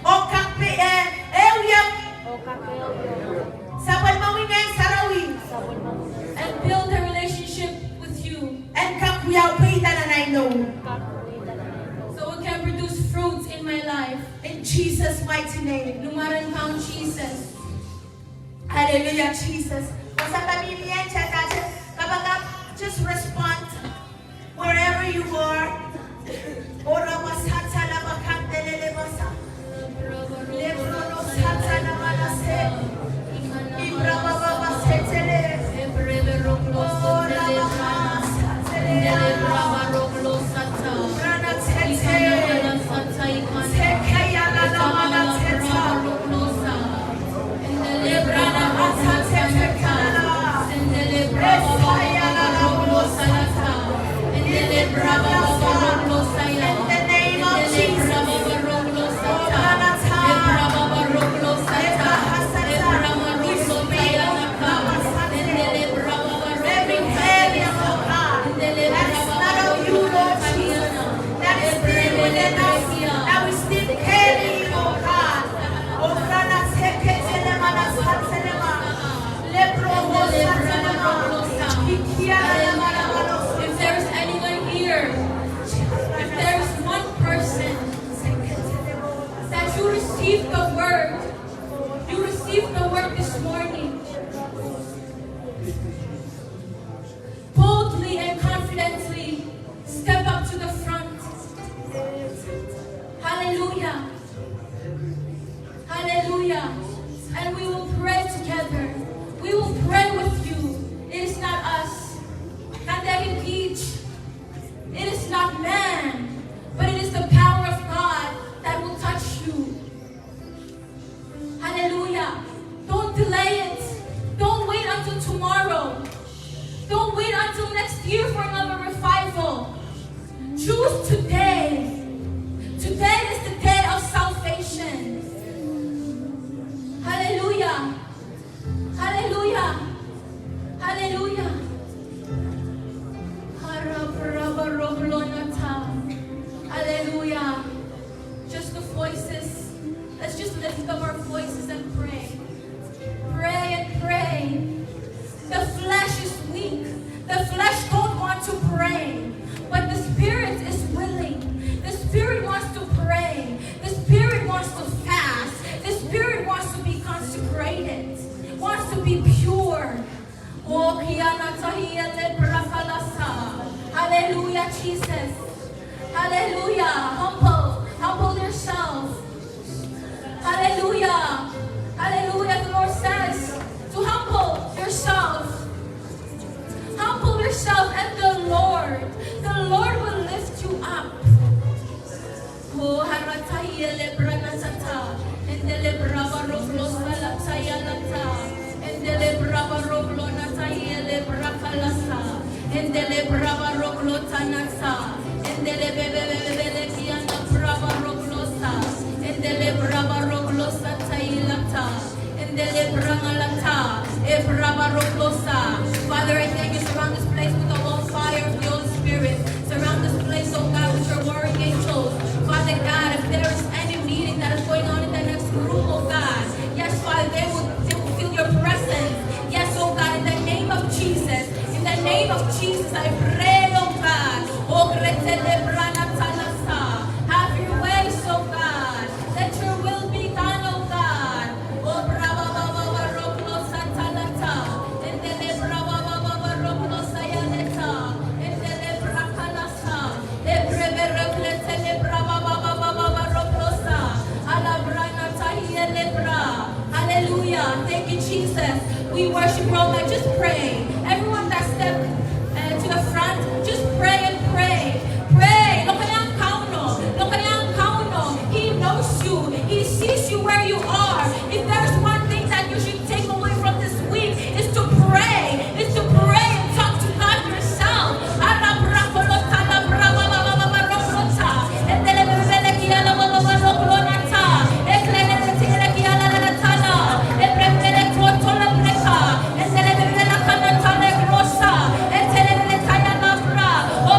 O kakpe area. Sabal mawin sarawin. and build a relationship with you And kakuyaw pita na I know. so it can produce fruits in my life. In Jesus' mighty name. Lumaran pound Jesus. Hallelujah, Jesus. Basta pamilya, kapag just respond wherever you are. Ora masatsa la makandelele basa. Lebro no satsa na manase. Ibra baba basetele. Ora mahasatsele. Brana tete. Tekaya la la mana teta. Lebrana asatete kala. Esaya la la monosata. In the name of Jesus. Every area of God that's not of you, Lord Jesus, that is still within us, that we still carry, oh God. Oh, Brana Seketele Manasatsema. Lebro Mosatsema. Ikiara Manamanos. If there is anyone here, if there is one person that you received the word, you received the word this morning, boldly and confidently step up to the front. Hallelujah. Hallelujah. And we will pray together. We will pray with you. It is not us. Not David Beach. It is not man. But it is the power of God that will touch you. Hallelujah. Don't delay it. Don't wait until tomorrow. Don't wait until next year for another revival. Choose today. Today is the day of salvation. Hallelujah. Hallelujah. Hallelujah. Hallelujah. Just the voices. Let's just lift up our voices and pray. Pray and pray. The flesh is weak. The flesh don't want to pray. But the spirit is willing. The spirit wants to pray. The spirit wants to fast. The spirit wants to be consecrated. Wants to be Hallelujah, Jesus. Hallelujah. Humble yourself. Hallelujah. Hallelujah. The Lord says to humble yourself. Humble yourself, and the Lord will lift you up. Oh, harataya lebranasata, and the lebrava roglosalataya lata, and the lebrava roglonataya lebrakalasa, and the lebrava roglotanasa, and the lebebebebelekiana brava roglosa, and the lebrava roglosa tailata, and the lebrangalata, ebrava roglosa. Father, I thank you. Surround this place with the whole fire of the Holy Spirit. Surround this place, oh God, with your warring angels. Father God, if there is any meeting that is going on in the next room, oh God, yes, Father, they will feel your presence. Yes, oh God, in the name of Jesus. In the name of Jesus, I pray, oh God. Oh, have your way, so God. Let your will be done, oh God. Oh, brava, baba, roklo, satalata. And then brava, baba, roklo, sayaleta. And then brakalasa. Ebrebe reklete le brava, baba, roklo, sa. Alabrana tahiye lebra. Hallelujah. Thank you, Jesus. We worship Roma. Just pray. Everyone that stepped to the front, just pray and pray. Pray. Look at him, Kauno. Look at him, Kauno. He knows you. He sees you where you are. If there's one thing that you should take away from this week, is to pray. Is to pray and talk to God yourself. Oh,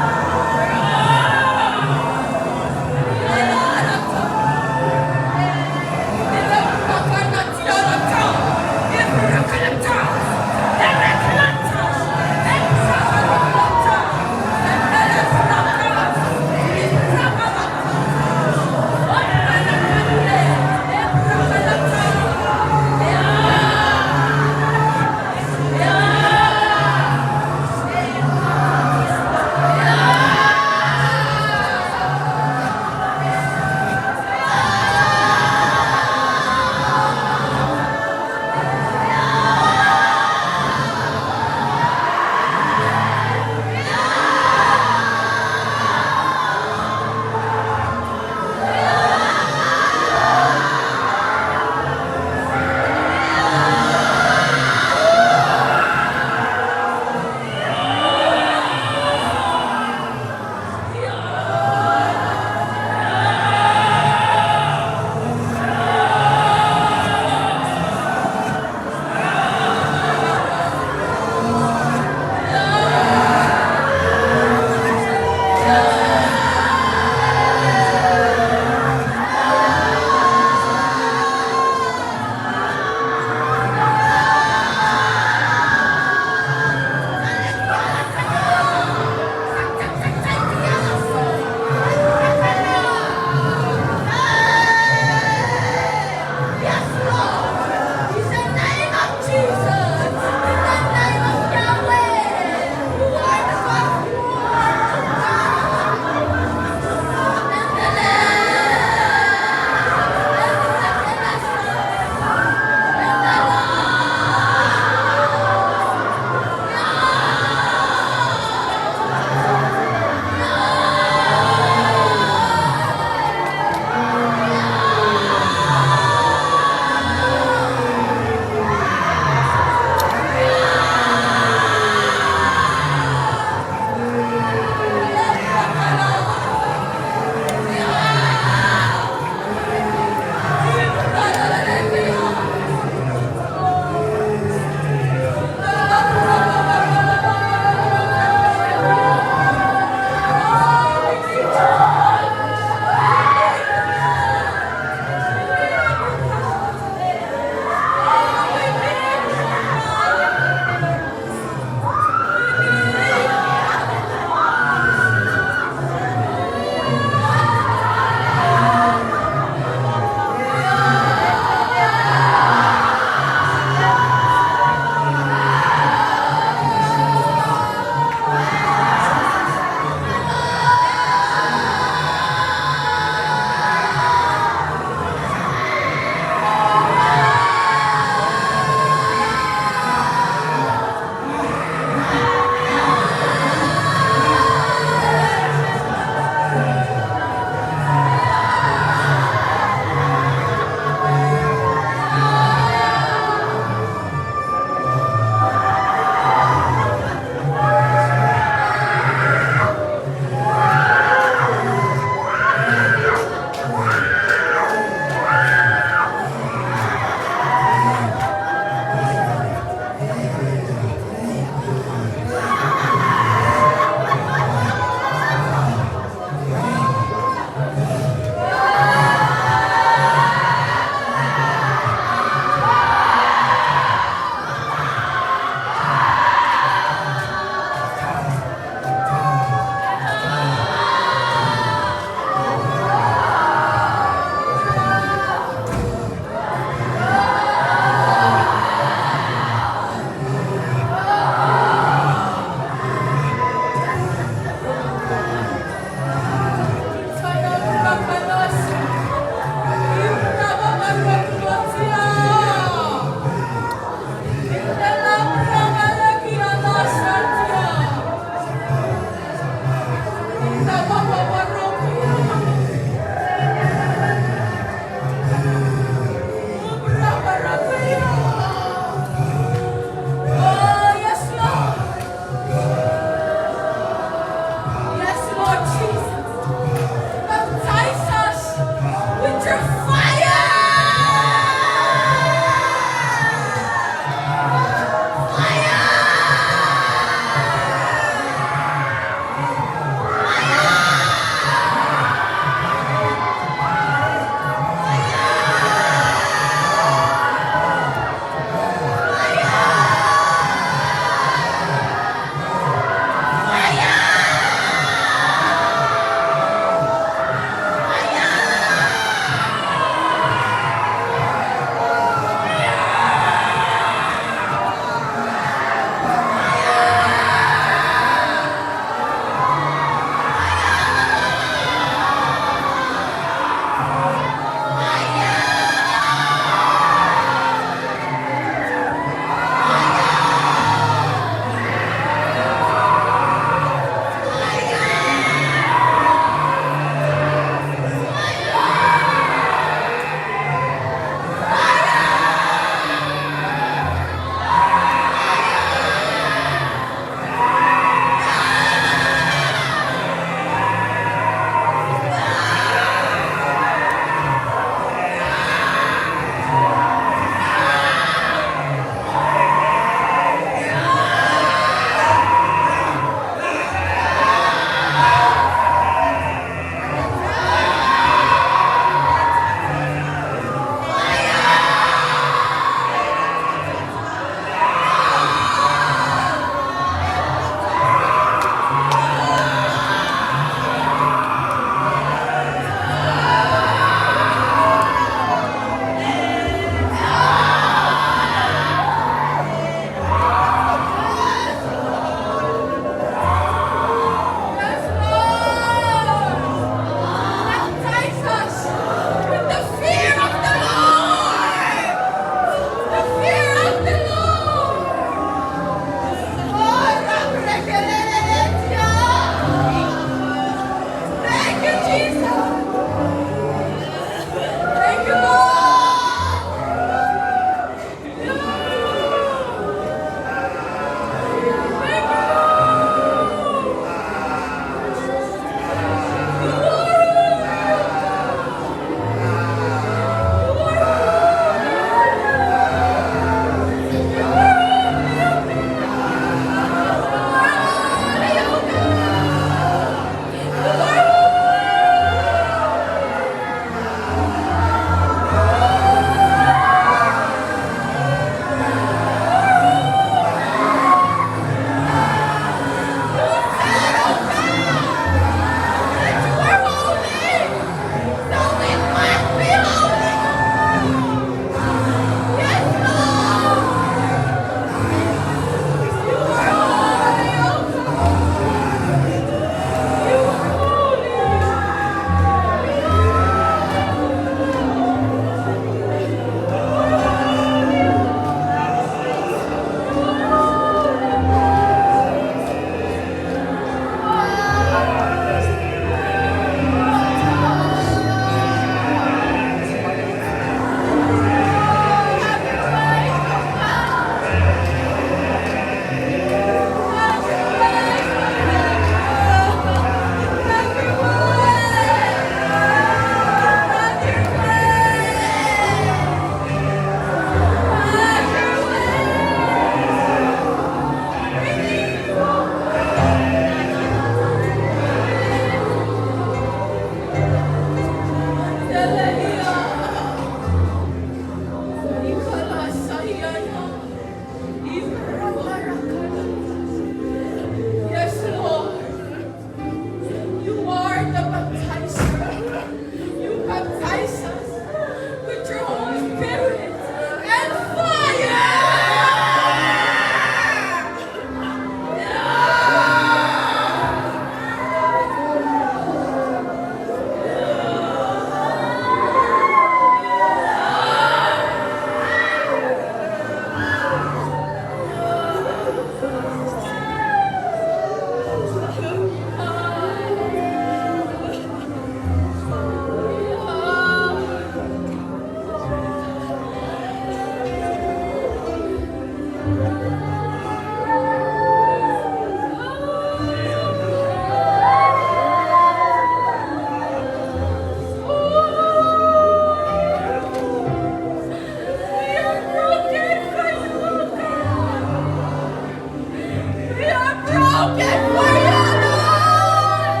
Yes, for you, Lord.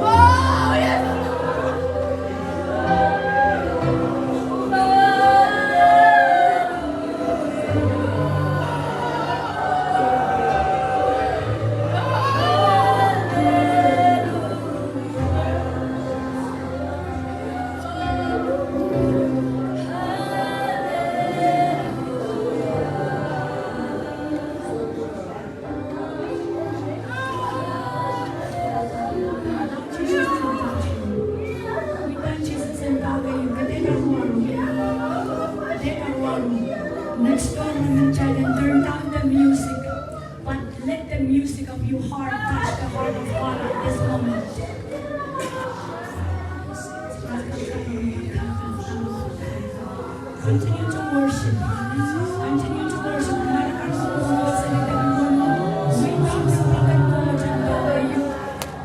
Oh, yes, We thank Jesus and bow kayo. Kateka ruang. Kateka ruang. Next door naman dyan and turn down the music. But let the music of your heart touch the heart of God at this moment. Continue to worship. Continue to worship. Malakas ang mga salita mo. Without the pagod mo dyan, bawa you.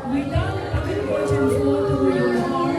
Without the pagod mo dyan, flow through your heart.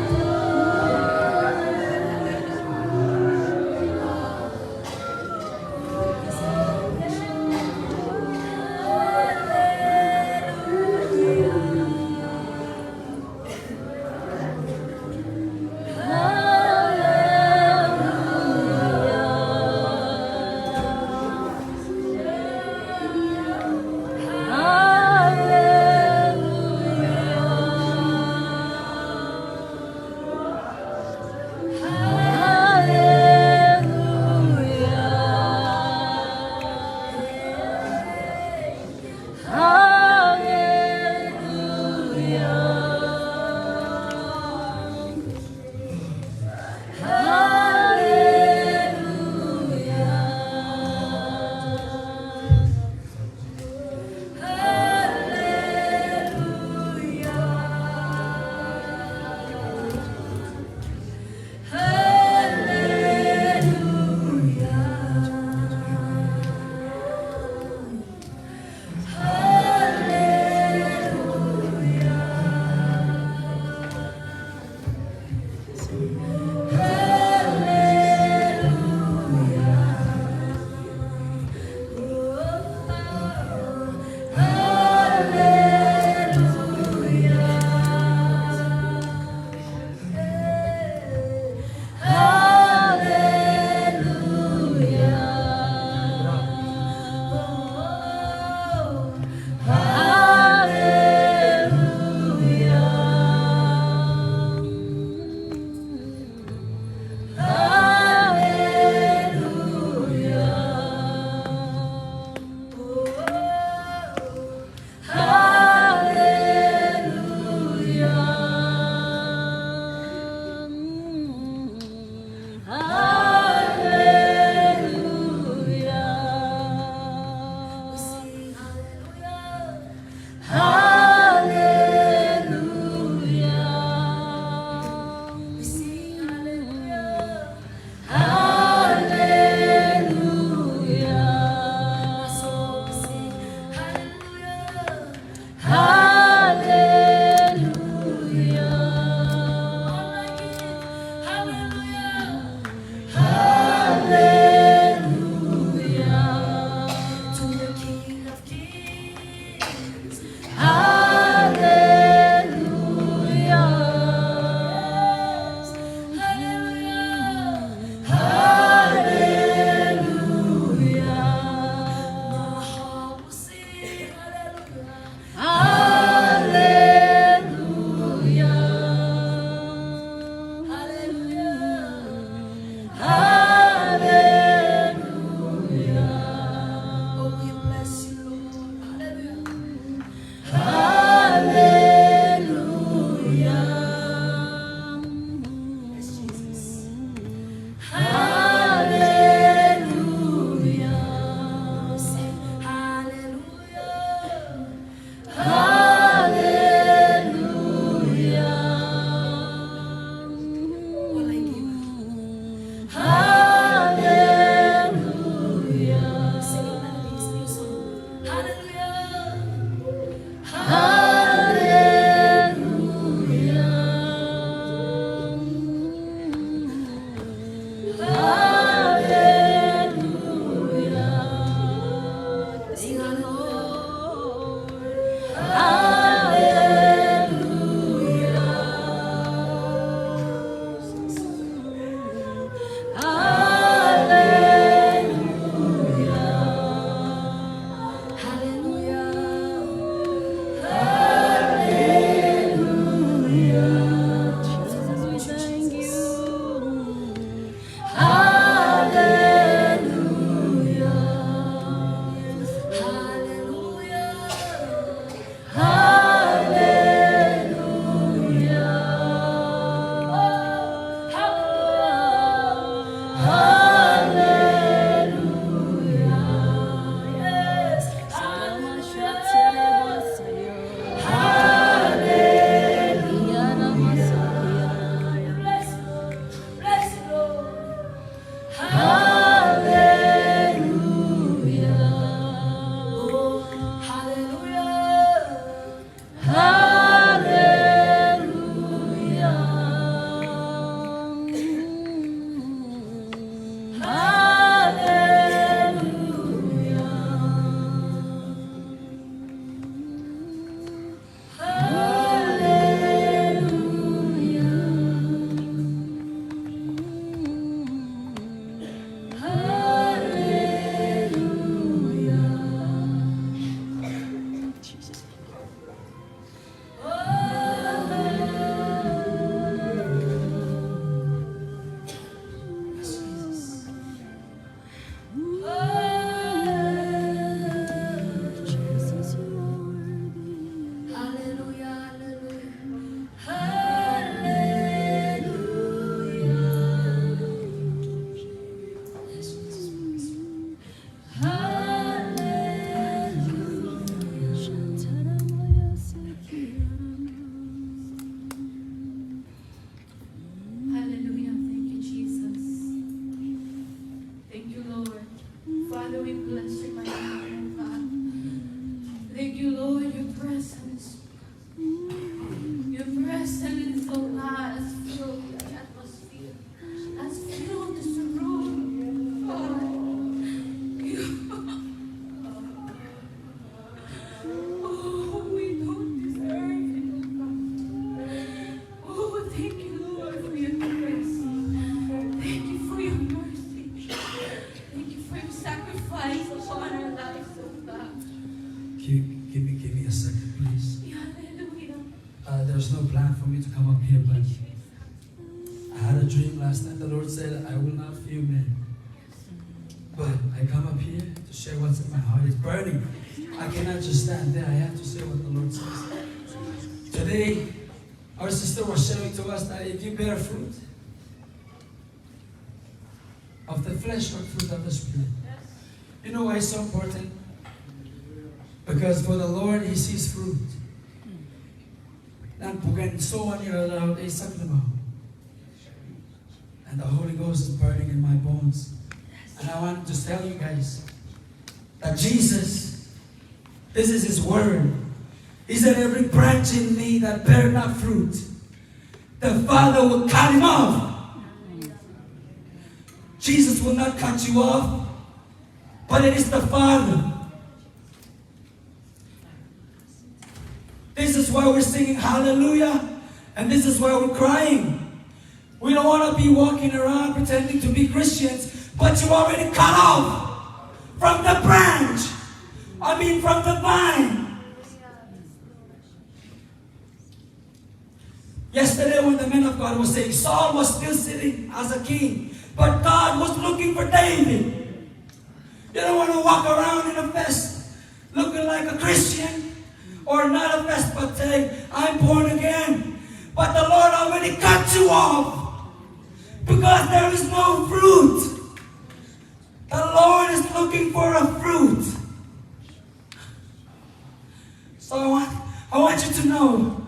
Oh, we don't deserve it, oh God. Oh, thank you, Lord, for your grace. Thank you for your mercy. Thank you for your sacrifice upon our lives, oh God. Give me a second, please. Hallelujah. There's no plan for me to come up here, but I had a dream last night. The Lord said, I will not fear men. But I come up here to share what's in my heart. It's burning. I cannot just stand there. I have to say what the Lord says. Today, our sister was sharing to us that if you bear fruit of the flesh or fruit of the Spirit, you know why it's so important? Because for the Lord, He sees fruit. And the Holy Ghost is burning in my bones. And I want to tell you guys that Jesus, this is His word. He said, every branch in me that bear not fruit, the Father will cut him off. Jesus will not cut you off, but it is the Father. This is why we're singing hallelujah, and this is why we're crying. We don't want to be walking around pretending to be Christians, but you already cut off from the branch. From the vine. Yesterday when the man of God was saying, Saul was still sitting as a king, but God was looking for David. You don't want to walk around in a vest looking like a Christian, or not a vest, but say, I'm born again. But the Lord already cut you off because there is no fruit. The Lord is looking for a fruit. So I want you to know,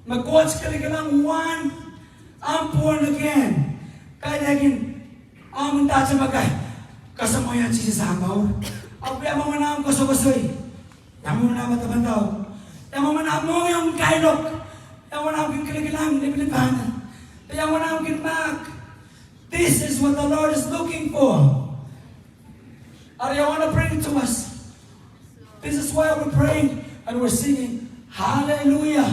mag-watch ka lang one, I'm born again. Kaya laging, ang tacha magay, kasama yan si Samaw. Ang piyama mo na ang kaso-kasoy. Yaman mo na mataban daw. Yaman mo na mo yung kailok. Yaman mo na ang kinikilang, libilipanan. Yaman mo na ang kinmak. This is what the Lord is looking for. Are you want to bring it to us? This is why we're praying and we're singing, hallelujah.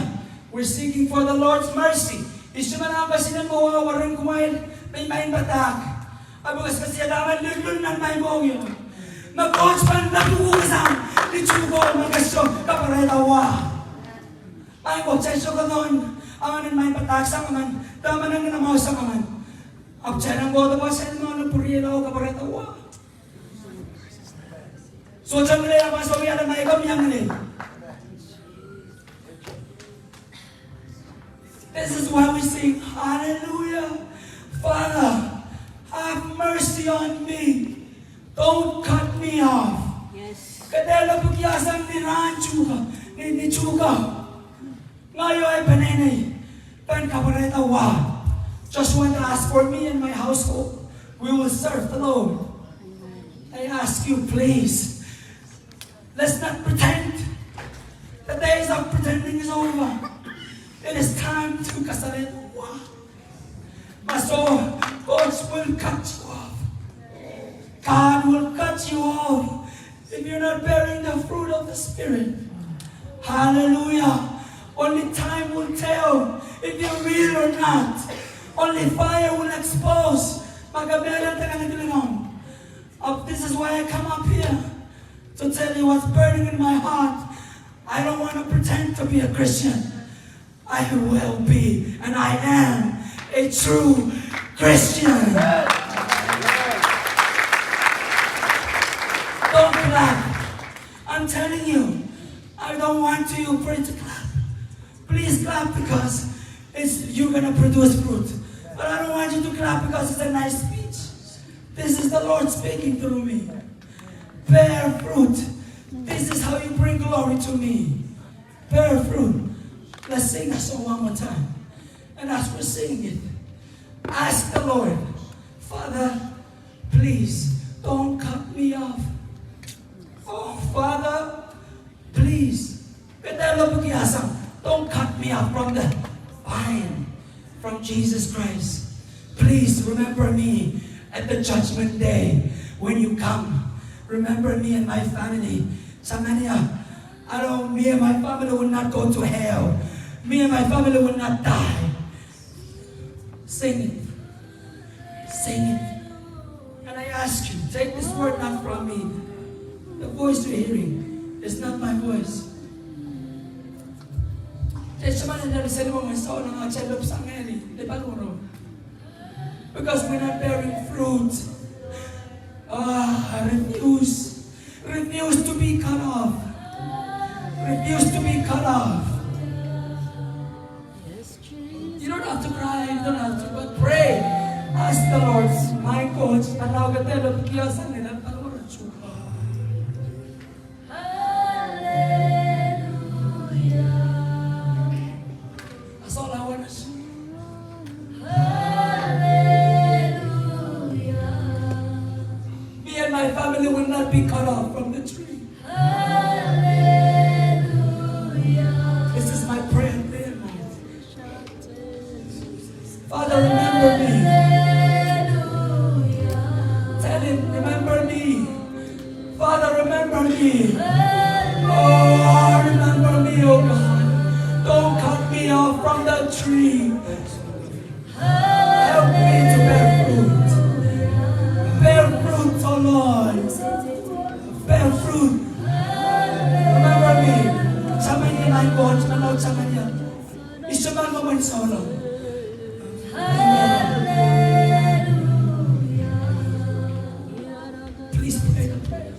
We're seeking for the Lord's mercy. Isyaman kasi ng mga waring kumain, may main batak. Abukas kasi adaman, lulun ng may mong yun. Mag-coach pa ng nabukusang, di chugo, mag-asyo, kaparetawa. Ay, kung sa'yo ka doon, amanin may batak sa mga, tama nang namaw sa mga. Absay ng goto ba sa mga napuriyaw, kaparetawa. So, dyan nila yung mga sabihan na may kamiyang nila. This is why we sing, hallelujah. Father, have mercy on me. Don't cut me off. Yes. Kadela pagyasan ni Ranchuga, ni Chuga. Ngayon ay panenay. Pan kapareta wa. Just want to ask for me and my household. We will serve the Lord. I ask you, please. Let's not pretend. The days of pretending is over. It is time to kasalit. So, God will cut you off. God will cut you off if you're not bearing the fruit of the Spirit. Hallelujah. Only time will tell if you're real or not. Only fire will expose. This is why I come up here to tell you what's burning in my heart. I don't want to pretend to be a Christian. I will be, and I am a true Christian. Don't clap. I'm telling you, I don't want you for it to clap. Please clap because you're going to produce fruit. But I don't want you to clap because it's a nice speech. This is the Lord speaking through me. Bear fruit. This is how you bring glory to me. Bear fruit. Let's sing that song one more time. And as we're singing it, ask the Lord, Father, please don't cut me off. Oh, Father, please, don't cut me off from the vine, from Jesus Christ. Please remember me at the judgment day when you come. Remember me and my family. I don't me and my family will not go to hell. Me and my family will not die. Sing it. Sing it. And I ask you, take this word not from me. The voice you're hearing is not my voice. Because we're not bearing fruit. I refuse. Refuse to be cut off. Refuse to be cut off. You don't have to cry, you don't have to, but pray. Ask the Lord, my coach, and now get there to be us and then that's all I want to say. Me and my family will not be cut off from the tree. This is my prayer and prayer night. Father, remember me. Tell him, remember me. Father, remember me. Oh, remember me, oh God. Don't cut me off from the tree. Help me to bear fruit. Bear fruit, oh Lord. Bear fruit. Remember me. Sama niya my God. Manood sama niya. Isaman mo man sa ulo. Please pray the prayer.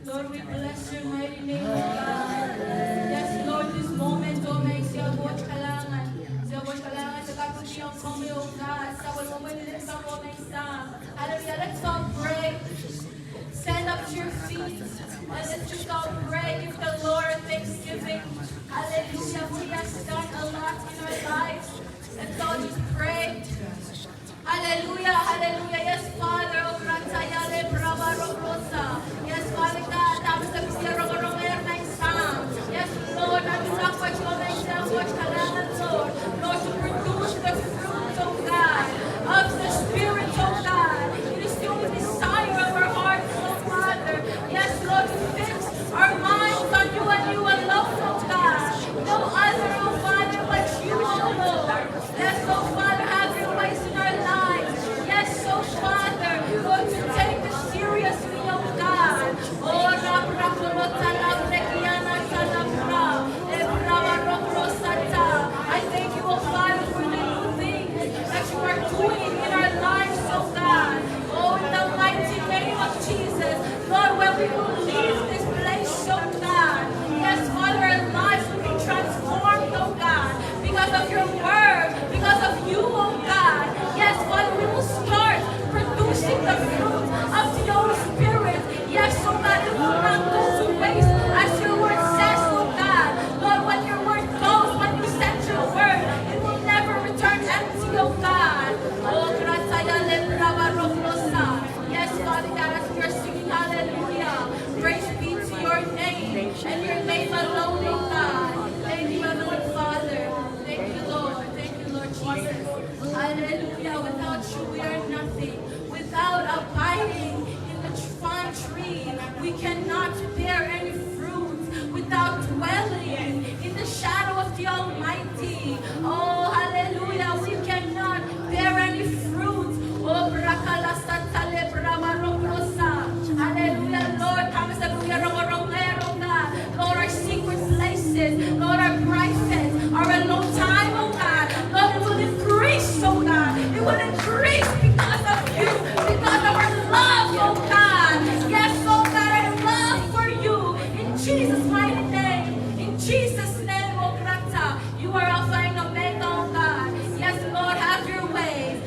Lord, we bless your mighty name, oh God. Yes, Lord, this moment, oh may siya buhat kalangan. Siya buhat kalangan sa kapatiyang kami, oh God. Sa walang moment sa oh may sa. Hallelujah, let's all pray. Stand up to your feet and let's just all pray. Give the Lord thanksgiving. Hallelujah, for he has done a lot in our lives. Let's all just pray. Hallelujah, hallelujah. Yes, Father, oh Ratayale Bravarosa. Yes, Father God, tapos na bisiro ko rong na isang. Yes, Lord, I'm stuck what you myself, what kailangan, Lord. Lord, to produce the fruit, oh God, of the Spirit, oh God. It is the only desire of our hearts, oh Father. Yes, Lord, to fix our minds on you and you alone, oh God. No other, oh Father, but you, oh Lord. Yes, oh Father, have your ways in our lives. Yes, oh Father, Lord, to take this seriously, oh God. Oh, I thank you, oh Father, for the new things that you are doing in our lives, oh God. Oh, in the mighty name of Jesus, Lord, when we will leave this place, oh God. Yes, Father, our lives will be transformed, oh God, because of your word, because of you, oh God. Yes, Father, we will start producing the fruit of the Holy Spirit. Yes, oh God, it will not go to waste as your word says, oh God. Lord, when your word goes, when you send your word, it will never return empty, oh God. Oh, yes, Father God, as we are singing hallelujah, praise be to your name and your name alone, oh God. Thank you, Heavenly Father. Thank you, Lord. Thank you, Lord Jesus. Hallelujah. Without you, we are nothing. Without abiding in the fine tree, we cannot bear any fruit. Without dwelling in the shadow of the Almighty, oh, hallelujah, we cannot bear any fruit. Oh, hallelujah, Lord, Lord, our secret places, Lord, our private, our alone time, oh God, Lord, it will increase, oh God, it will increase because of you, because of our love, oh God, yes, oh God, our love for you, in Jesus' mighty name, in Jesus' name, oh Grata, you are Alpha and Omega, oh God, yes, Lord, have your ways,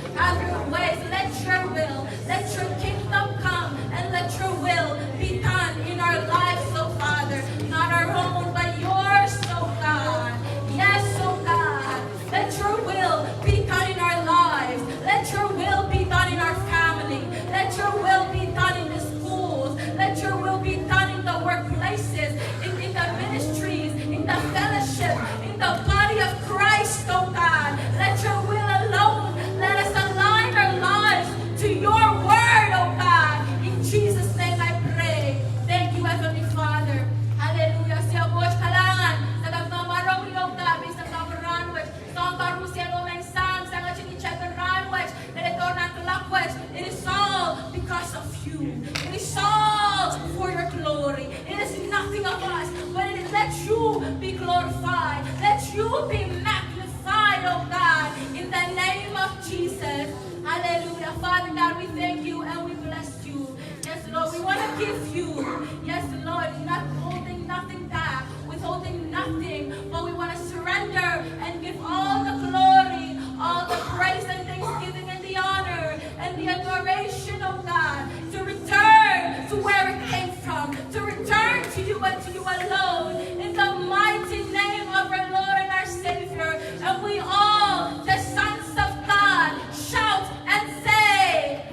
let your kingdom come, and let your will be done in our lives, oh Father, not our own, but yours, oh God, yes, oh God, let your will be done in our lives, let your will be done in our family, let your will be done in the schools, let your will be done in the workplaces, in the ministries, in the fellowship, in the body of Christ, oh God, let your will alone, let us align our lives to your word, oh God, in Jesus' name I pray. Thank you, Heavenly Father. Hallelujah. Siya buhat kalangan sa kagmamarong yung gabi sa kameranwes. Sa baru siya lumensang sa kachinichetan ranwes. Nalitornan kalakwes. It is all because of you. It is all for your glory. It is nothing of us, but it is let you be glorified. Let you be magnified, oh God, in the name of Jesus. Hallelujah. Father God, we thank you and we bless you. Yes, Lord, we want to give you. Yes, Lord, not holding nothing back, withholding nothing, but we want to surrender and give all the glory, all the praise and thanksgiving and the honor and the adoration, oh God, to return to where it came from, to return to you and to you alone, in the mighty name of our Lord and our Savior. And we all, the sons of God, shout and say,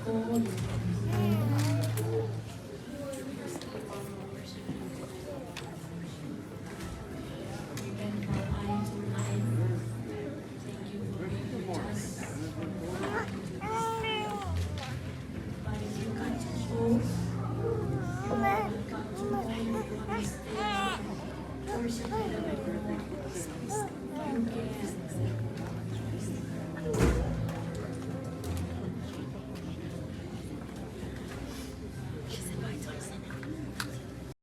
God. We went from eye to eye. Thank you for being with us. But if you got to go, you got to know you want to stay. Worship the Lord.